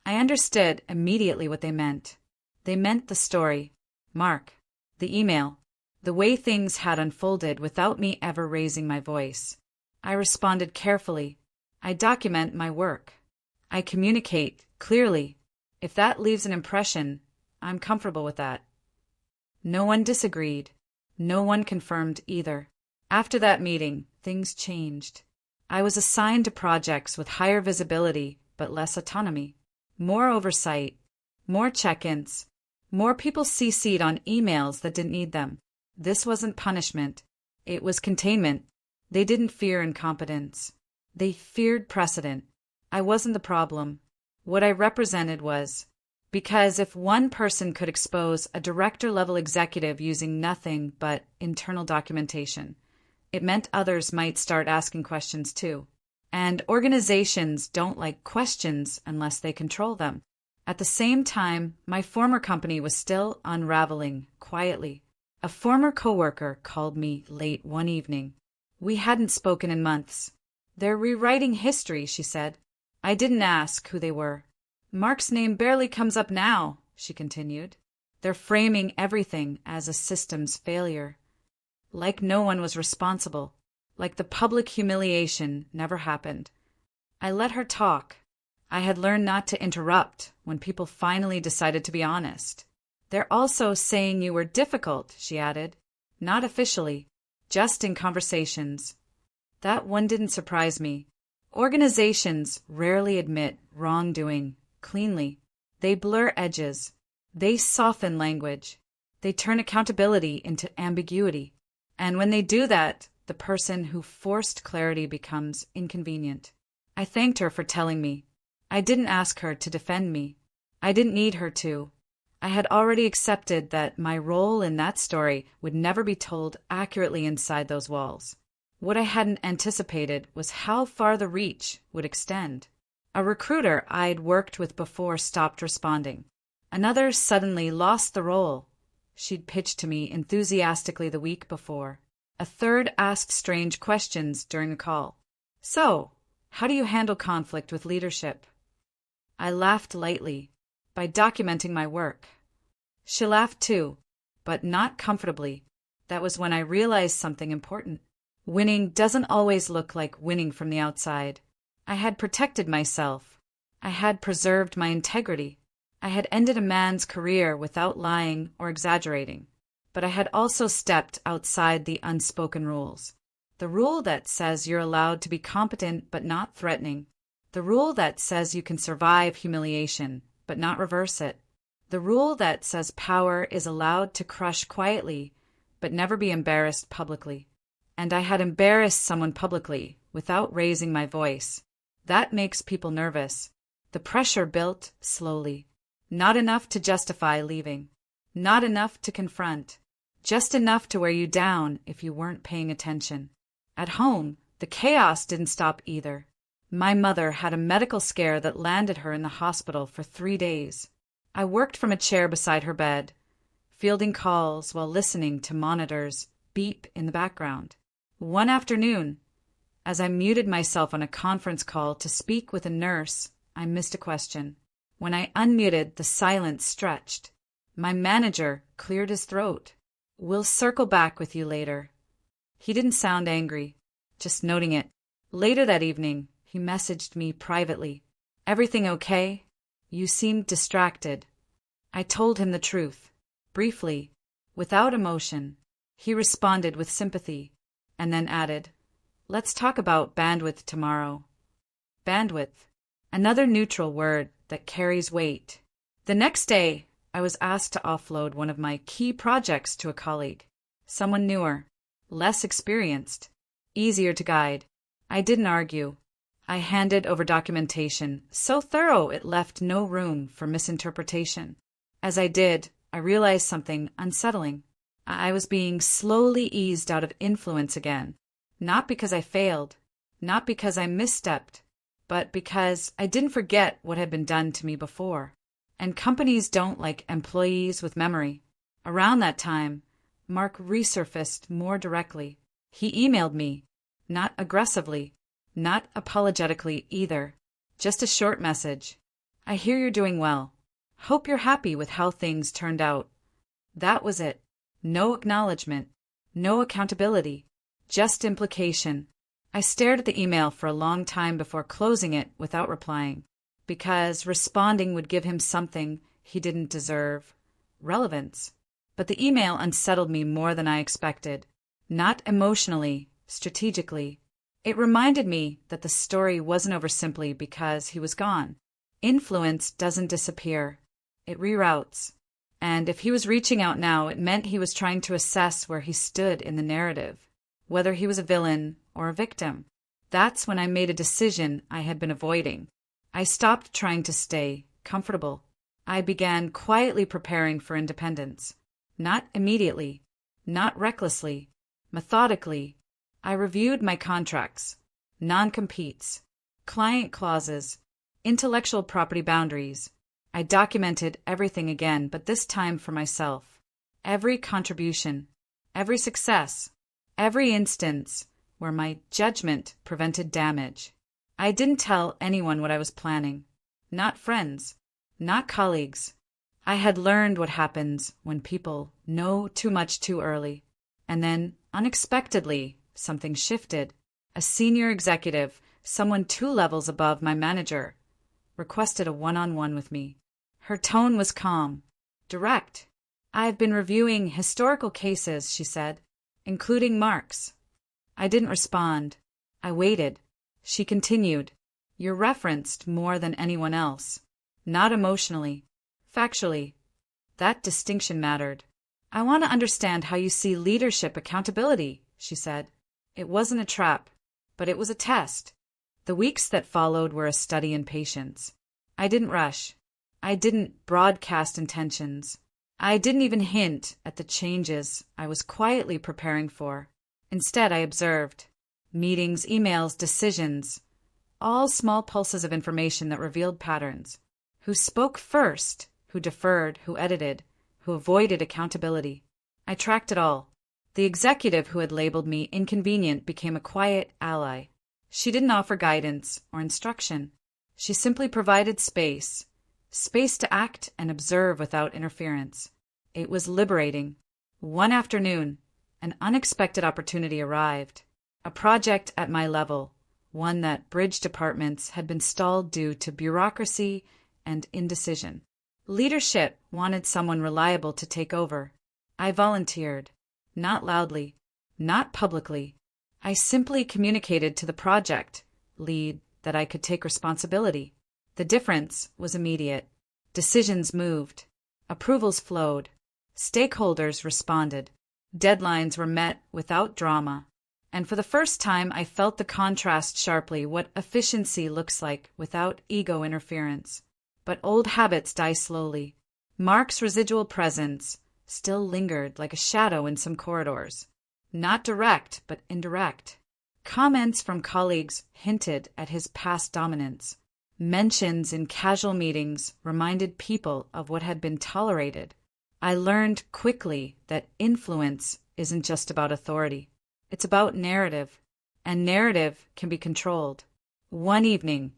I understood immediately what they meant. They meant the story, Mark, the email, the way things had unfolded without me ever raising my voice. I responded carefully. I document my work. I communicate clearly. If that leaves an impression, I'm comfortable with that. No one disagreed. No one confirmed either. After that meeting, things changed. I was assigned to projects with higher visibility but less autonomy. More oversight, more check-ins, more people CC'd on emails that didn't need them. This wasn't punishment. It was containment. They didn't fear incompetence. They feared precedent. I wasn't the problem. What I represented was, because if one person could expose a director-level executive using nothing but internal documentation, it meant others might start asking questions too. And organizations don't like questions unless they control them. At the same time, my former company was still unraveling quietly. A former coworker called me late one evening. We hadn't spoken in months. "They're rewriting history," she said. I didn't ask who they were. "Mark's name barely comes up now," she continued. "They're framing everything as a systems failure. Like no one was responsible. Like the public humiliation never happened." I let her talk. I had learned not to interrupt when people finally decided to be honest. "They're also saying you were difficult," she added. "Not officially, just in conversations." That one didn't surprise me. Organizations rarely admit wrongdoing cleanly. They blur edges. They soften language. They turn accountability into ambiguity. And when they do that, the person who forced clarity becomes inconvenient. I thanked her for telling me. I didn't ask her to defend me. I didn't need her to. I had already accepted that my role in that story would never be told accurately inside those walls. What I hadn't anticipated was how far the reach would extend. A recruiter I'd worked with before stopped responding. Another suddenly lost the role she'd pitched to me enthusiastically the week before. A third asked strange questions during a call. "So, how do you handle conflict with leadership?" I laughed lightly, by documenting my work. She laughed too, but not comfortably. That was when I realized something important. Winning doesn't always look like winning from the outside. I had protected myself. I had preserved my integrity. I had ended a man's career without lying or exaggerating. But I had also stepped outside the unspoken rules. The rule that says you're allowed to be competent but not threatening. The rule that says you can survive humiliation but not reverse it. The rule that says power is allowed to crush quietly, but never be embarrassed publicly. And I had embarrassed someone publicly without raising my voice. That makes people nervous. The pressure built slowly. Not enough to justify leaving. Not enough to confront. Just enough to wear you down if you weren't paying attention. At home, the chaos didn't stop either. My mother had a medical scare that landed her in the hospital for 3 days. I worked from a chair beside her bed, fielding calls while listening to monitors beep in the background. One afternoon, as I muted myself on a conference call to speak with a nurse, I missed a question. When I unmuted, the silence stretched. My manager cleared his throat. "We'll circle back with you later." He didn't sound angry, just noting it. Later that evening, he messaged me privately. "Everything okay? You seemed distracted." I told him the truth, briefly, without emotion. He responded with sympathy, and then added, "Let's talk about bandwidth tomorrow." Bandwidth, another neutral word that carries weight. The next day, I was asked to offload one of my key projects to a colleague, someone newer, less experienced, easier to guide. I didn't argue. I handed over documentation so thorough it left no room for misinterpretation. As I did, I realized something unsettling. I was being slowly eased out of influence again, not because I failed, not because I misstepped, but because I didn't forget what had been done to me before. And companies don't like employees with memory. Around that time, Mark resurfaced more directly. He emailed me, not aggressively, not apologetically either, just a short message. "I hear you're doing well. Hope you're happy with how things turned out." That was it. No acknowledgement, no accountability, just implication. I stared at the email for a long time before closing it without replying, because responding would give him something he didn't deserve: relevance. But the email unsettled me more than I expected. Not emotionally, strategically. It reminded me that the story wasn't over simply because he was gone. Influence doesn't disappear. It reroutes. And if he was reaching out now, it meant he was trying to assess where he stood in the narrative, whether he was a villain or a victim. That's when I made a decision I had been avoiding. I stopped trying to stay comfortable. I began quietly preparing for independence. Not immediately, not recklessly, methodically. I reviewed my contracts, non-competes, client clauses, intellectual property boundaries. I documented everything again, but this time for myself. Every contribution, every success, every instance where my judgment prevented damage. I didn't tell anyone what I was planning. Not friends, not colleagues. I had learned what happens when people know too much too early. And then, unexpectedly, something shifted. A senior executive, someone 2 levels above my manager, requested a one-on-one with me. Her tone was calm, direct. "I've been reviewing historical cases," she said, "including Mark's." I didn't respond. I waited. She continued, "You're referenced more than anyone else. Not emotionally, factually." That distinction mattered. "I want to understand how you see leadership accountability," she said. It wasn't a trap, but it was a test. The weeks that followed were a study in patience. I didn't rush. I didn't broadcast intentions. I didn't even hint at the changes I was quietly preparing for. Instead, I observed. Meetings, emails, decisions. All small pulses of information that revealed patterns. Who spoke first, who deferred, who edited, who avoided accountability. I tracked it all. The executive who had labeled me inconvenient became a quiet ally. She didn't offer guidance or instruction. She simply provided space to act and observe without interference. It was liberating. One afternoon, an unexpected opportunity arrived. A project at my level, one that bridge departments had been stalled due to bureaucracy and indecision. Leadership wanted someone reliable to take over. I volunteered. Not loudly, not publicly. I simply communicated to the project lead that I could take responsibility. The difference was immediate. Decisions moved. Approvals flowed. Stakeholders responded. Deadlines were met without drama. And for the first time, I felt the contrast sharply, what efficiency looks like without ego interference. But old habits die slowly. Mark's residual presence still lingered like a shadow in some corridors. Not direct, but indirect. Comments from colleagues hinted at his past dominance. Mentions in casual meetings reminded people of what had been tolerated. I learned quickly that influence isn't just about authority. It's about narrative, and narrative can be controlled. One evening,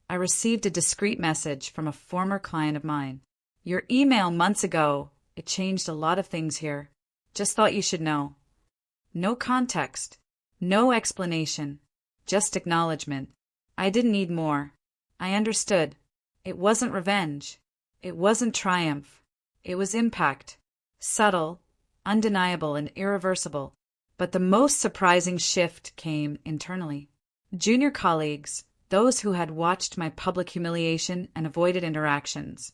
I received a discreet message from a former client of mine. "Your email months ago, it changed a lot of things here. Just thought you should know." No context, no explanation, just acknowledgement. I didn't need more. I understood. It wasn't revenge. It wasn't triumph. It was impact. Subtle, undeniable, and irreversible. But the most surprising shift came internally. Junior colleagues, those who had watched my public humiliation and avoided interactions,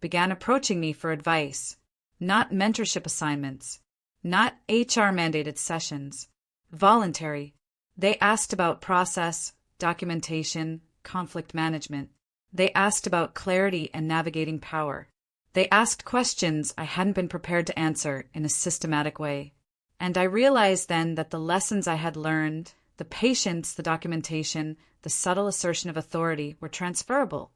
began approaching me for advice, not mentorship assignments, not HR-mandated sessions, voluntary. They asked about process, documentation, conflict management. They asked about clarity and navigating power. They asked questions I hadn't been prepared to answer in a systematic way. And I realized then that the lessons I had learned, the patience, the documentation, the subtle assertion of authority were transferable.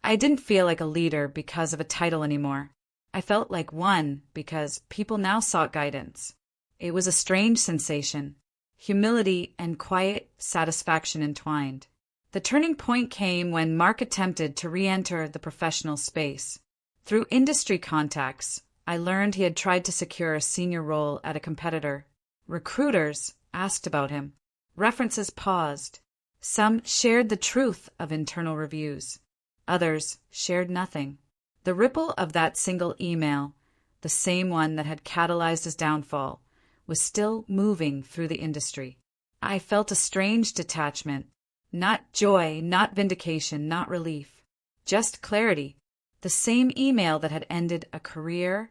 I didn't feel like a leader because of a title anymore. I felt like one because people now sought guidance. It was a strange sensation, humility and quiet satisfaction entwined. The turning point came when Mark attempted to re-enter the professional space. Through industry contacts, I learned he had tried to secure a senior role at a competitor. Recruiters asked about him. References paused. Some shared the truth of internal reviews. Others shared nothing. The ripple of that single email, the same one that had catalyzed his downfall, was still moving through the industry. I felt a strange detachment. Not joy, not vindication, not relief. Just clarity. The same email that had ended a career,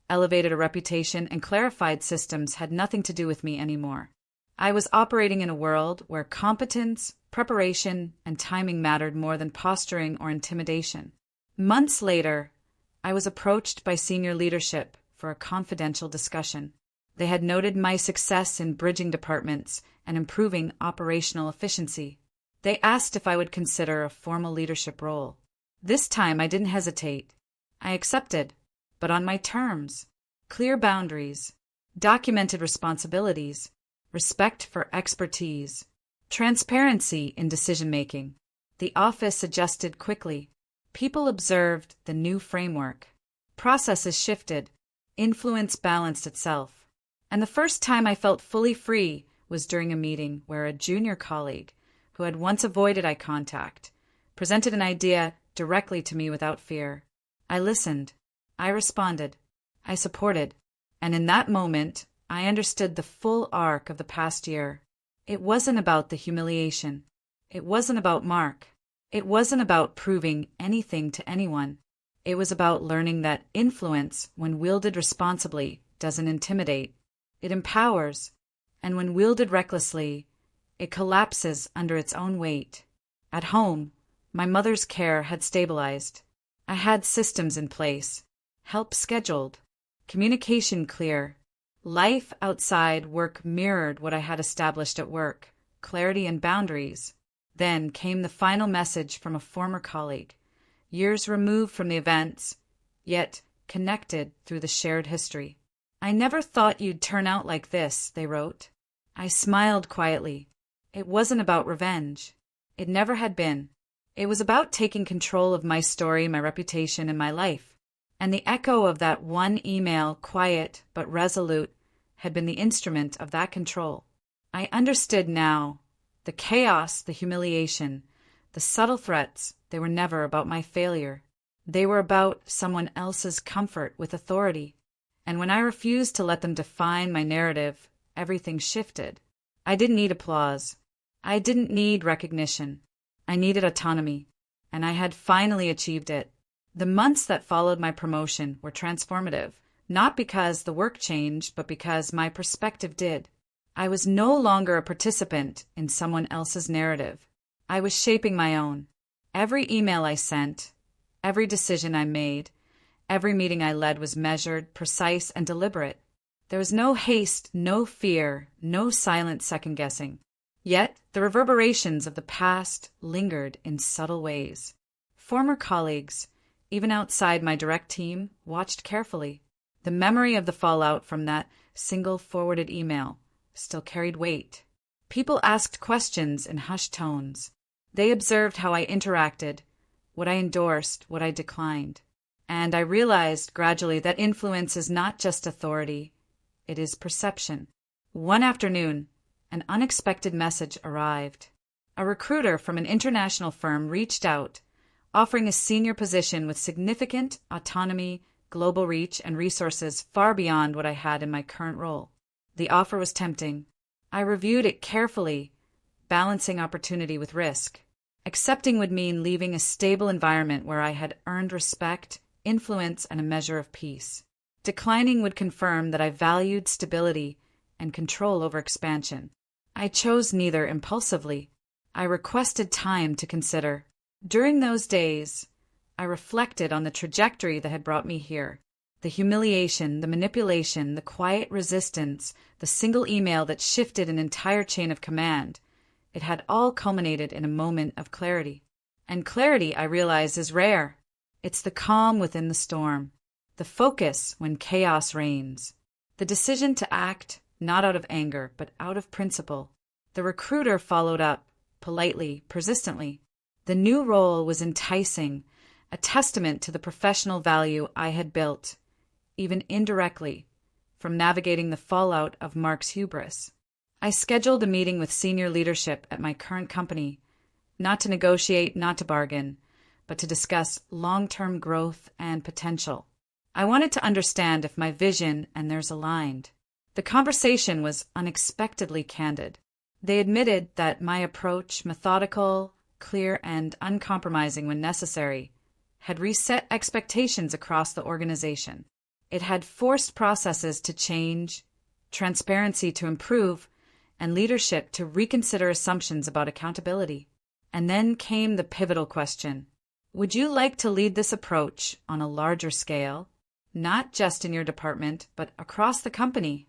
elevated a reputation, and clarified systems had nothing to do with me anymore. I was operating in a world where competence, preparation, and timing mattered more than posturing or intimidation. Months later, I was approached by senior leadership for a confidential discussion. They had noted my success in bridging departments and improving operational efficiency. They asked if I would consider a formal leadership role. This time I didn't hesitate. I accepted, but on my terms. Clear boundaries, documented responsibilities, respect for expertise, transparency in decision-making. The office adjusted quickly. People observed the new framework. Processes shifted. Influence balanced itself. And the first time I felt fully free was during a meeting where a junior colleague, who had once avoided eye contact, presented an idea directly to me without fear. I listened. I responded. I supported. And in that moment, I understood the full arc of the past year. It wasn't about the humiliation. It wasn't about Mark. It wasn't about proving anything to anyone. It was about learning that influence, when wielded responsibly, doesn't intimidate. It empowers. And when wielded recklessly, it collapses under its own weight. At home, my mother's care had stabilized. I had systems in place, help scheduled, communication clear. Life outside work mirrored what I had established at work, clarity and boundaries. Then came the final message from a former colleague, years removed from the events, yet connected through the shared history. "I never thought you'd turn out like this," they wrote. I smiled quietly. It wasn't about revenge. It never had been. It was about taking control of my story, my reputation, and my life. And the echo of that one email, quiet but resolute, had been the instrument of that control. I understood now. The chaos, the humiliation, the subtle threats, they were never about my failure. They were about someone else's comfort with authority. And when I refused to let them define my narrative, everything shifted. I didn't need applause. I didn't need recognition. I needed autonomy. And I had finally achieved it. The months that followed my promotion were transformative, not because the work changed, but because my perspective did. I was no longer a participant in someone else's narrative. I was shaping my own. Every email I sent, every decision I made, every meeting I led was measured, precise, and deliberate. There was no haste, no fear, no silent second-guessing. Yet, the reverberations of the past lingered in subtle ways. Former colleagues, even outside my direct team, watched carefully. The memory of the fallout from that single forwarded email still carried weight. People asked questions in hushed tones. They observed how I interacted, what I endorsed, what I declined. And I realized gradually that influence is not just authority, it is perception. One afternoon, an unexpected message arrived. A recruiter from an international firm reached out, offering a senior position with significant autonomy, global reach, and resources far beyond what I had in my current role. The offer was tempting. I reviewed it carefully, balancing opportunity with risk. Accepting would mean leaving a stable environment where I had earned respect, influence, and a measure of peace. Declining would confirm that I valued stability and control over expansion. I chose neither impulsively. I requested time to consider. During those days, I reflected on the trajectory that had brought me here. The humiliation, the manipulation, the quiet resistance, the single email that shifted an entire chain of command. It had all culminated in a moment of clarity. And clarity, I realize, is rare. It's the calm within the storm, the focus when chaos reigns, the decision to act not out of anger, but out of principle. The recruiter followed up, politely, persistently. The new role was enticing, a testament to the professional value I had built, even indirectly, from navigating the fallout of Mark's hubris. I scheduled a meeting with senior leadership at my current company, not to negotiate, not to bargain, but to discuss long-term growth and potential. I wanted to understand if my vision and theirs aligned. The conversation was unexpectedly candid. They admitted that my approach, methodical, clear, and uncompromising when necessary, had reset expectations across the organization. It had forced processes to change, transparency to improve, and leadership to reconsider assumptions about accountability. And then came the pivotal question. Would you like to lead this approach on a larger scale, not just in your department, but across the company?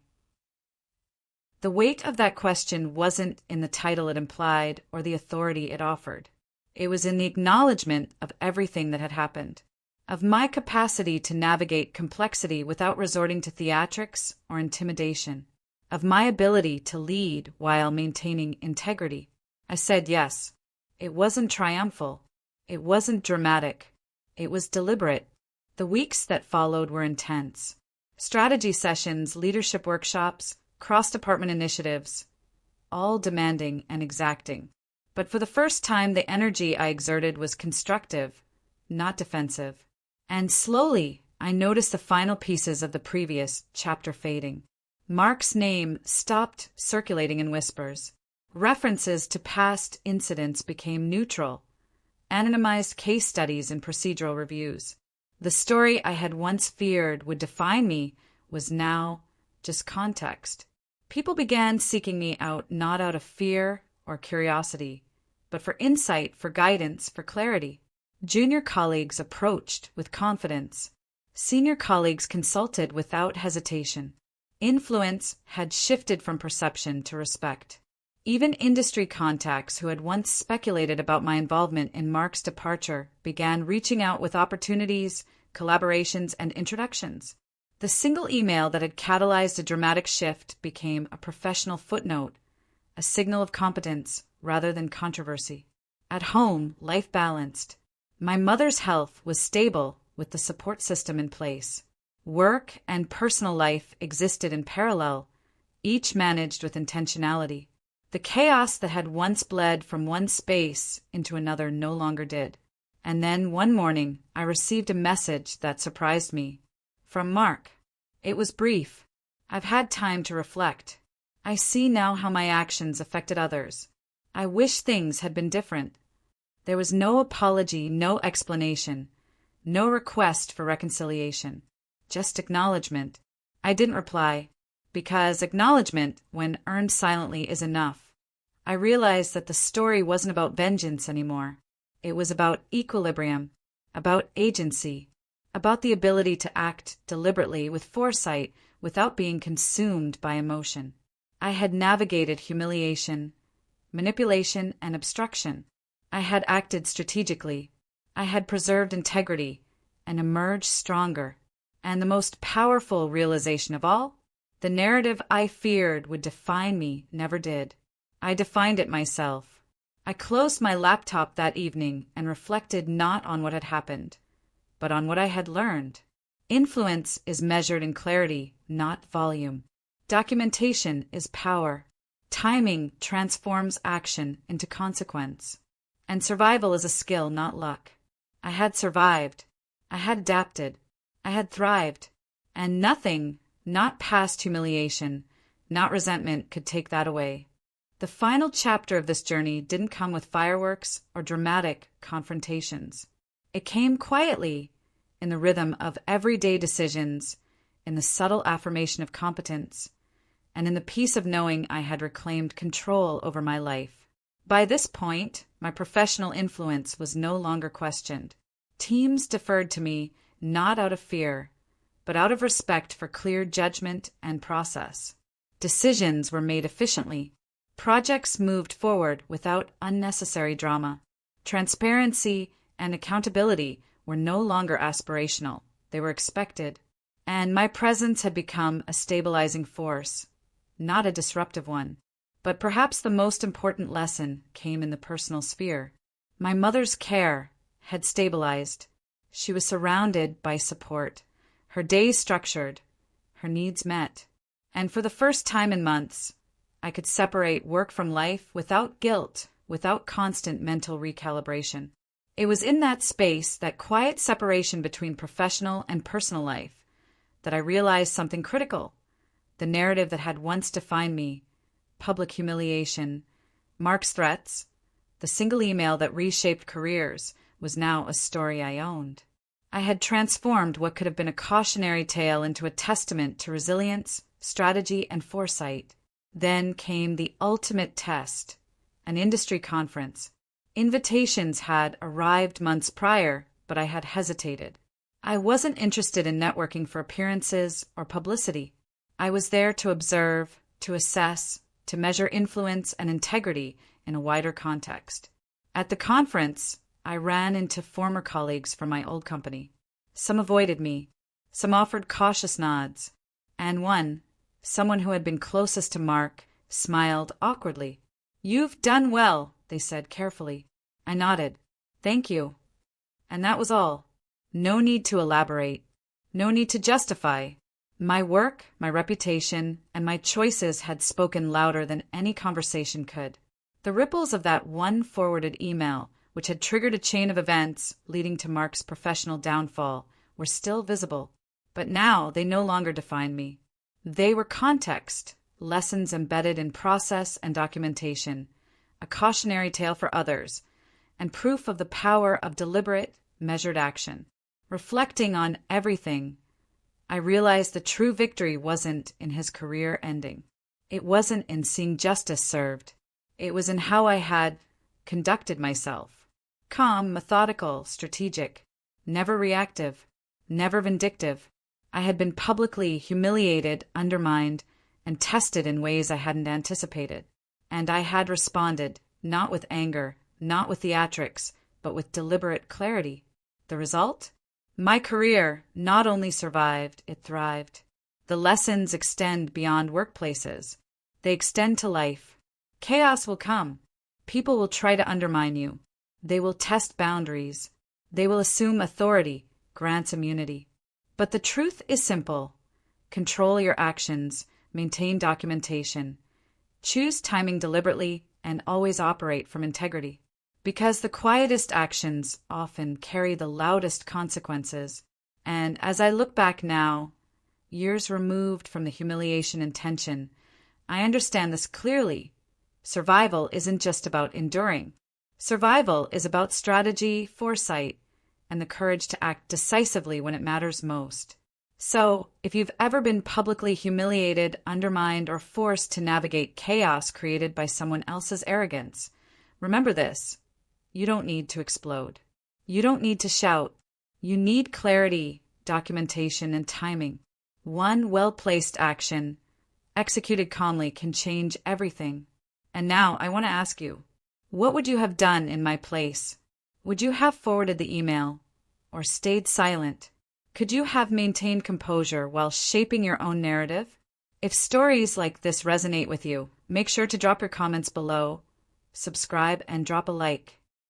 The weight of that question wasn't in the title it implied or the authority it offered. It was in the acknowledgement of everything that had happened, of my capacity to navigate complexity without resorting to theatrics or intimidation, of my ability to lead while maintaining integrity. I said yes. It wasn't triumphal. It wasn't dramatic. It was deliberate. The weeks that followed were intense. Strategy sessions, leadership workshops, cross-department initiatives, all demanding and exacting. But for the first time, the energy I exerted was constructive, not defensive. And slowly, I noticed the final pieces of the previous chapter fading. Mark's name stopped circulating in whispers. References to past incidents became neutral, anonymized case studies and procedural reviews. The story I had once feared would define me was now just context. People began seeking me out not out of fear or curiosity, but for insight, for guidance, for clarity. Junior colleagues approached with confidence. Senior colleagues consulted without hesitation. Influence had shifted from perception to respect. Even industry contacts who had once speculated about my involvement in Mark's departure began reaching out with opportunities, collaborations, and introductions. The single email that had catalyzed a dramatic shift became a professional footnote, a signal of competence rather than controversy. At home, life balanced. My mother's health was stable with the support system in place. Work and personal life existed in parallel, each managed with intentionality. The chaos that had once bled from one space into another no longer did. And then one morning, I received a message that surprised me. From Mark. It was brief. I've had time to reflect. I see now how my actions affected others. I wish things had been different. There was no apology, no explanation. No request for reconciliation. Just acknowledgement. I didn't reply, because acknowledgement, when earned silently, is enough. I realized that the story wasn't about vengeance anymore. It was about equilibrium, about agency, about the ability to act deliberately with foresight without being consumed by emotion. I had navigated humiliation, manipulation, and obstruction. I had acted strategically. I had preserved integrity and emerged stronger. And the most powerful realization of all, the narrative I feared would define me never did. I defined it myself. I closed my laptop that evening and reflected not on what had happened, but on what I had learned. Influence is measured in clarity, not volume. Documentation is power. Timing transforms action into consequence. And survival is a skill, not luck. I had survived. I had adapted. I had thrived. And nothing, not past humiliation, not resentment, could take that away. The final chapter of this journey didn't come with fireworks or dramatic confrontations. It came quietly, in the rhythm of everyday decisions, in the subtle affirmation of competence, and in the peace of knowing I had reclaimed control over my life. By this point, my professional influence was no longer questioned. Teams deferred to me not out of fear, but out of respect for clear judgment and process. Decisions were made efficiently. Projects moved forward without unnecessary drama. Transparency and accountability were no longer aspirational. They were expected. And my presence had become a stabilizing force, not a disruptive one. But perhaps the most important lesson came in the personal sphere. My mother's care had stabilized. She was surrounded by support, her days structured, her needs met. And for the first time in months, I could separate work from life without guilt, without constant mental recalibration. It was in that space, that quiet separation between professional and personal life, that I realized something critical. The narrative that had once defined me, public humiliation, Mark's threats, the single email that reshaped careers, was now a story I owned. I had transformed what could have been a cautionary tale into a testament to resilience, strategy, and foresight. Then came the ultimate test, an industry conference. Invitations had arrived months prior, but I had hesitated. I wasn't interested in networking for appearances or publicity. I was there to observe, to assess, to measure influence and integrity in a wider context. At the conference, I ran into former colleagues from my old company. Some avoided me, some offered cautious nods, and one, someone who had been closest to Mark, smiled awkwardly. "You've done well," they said carefully. I nodded. "Thank you." And that was all. No need to elaborate. No need to justify. My work, my reputation, and my choices had spoken louder than any conversation could. The ripples of that one forwarded email, which had triggered a chain of events leading to Mark's professional downfall, were still visible. But now they no longer defined me. They were context, lessons embedded in process and documentation, a cautionary tale for others, and proof of the power of deliberate, measured action. Reflecting on everything, I realized the true victory wasn't in his career ending. It wasn't in seeing justice served. It was in how I had conducted myself. Calm, methodical, strategic, never reactive, never vindictive. I had been publicly humiliated, undermined, and tested in ways I hadn't anticipated. And I had responded, not with anger, not with theatrics, but with deliberate clarity. The result? My career not only survived, it thrived. The lessons extend beyond workplaces. They extend to life. Chaos will come. People will try to undermine you. They will test boundaries. They will assume authority, grant immunity. But the truth is simple. Control your actions, maintain documentation, choose timing deliberately, and always operate from integrity. Because the quietest actions often carry the loudest consequences. And as I look back now, years removed from the humiliation and tension, I understand this clearly. Survival isn't just about enduring. Survival is about strategy, foresight, and the courage to act decisively when it matters most. So, if you've ever been publicly humiliated, undermined, or forced to navigate chaos created by someone else's arrogance, remember this: you don't need to explode. You don't need to shout. You need clarity, documentation, and timing. One well-placed action, executed calmly, can change everything. And now I want to ask you, what would you have done in my place? Would you have forwarded the email or stayed silent? Could you have maintained composure while shaping your own narrative? If stories like this resonate with you, make sure to drop your comments below, subscribe, and drop a like.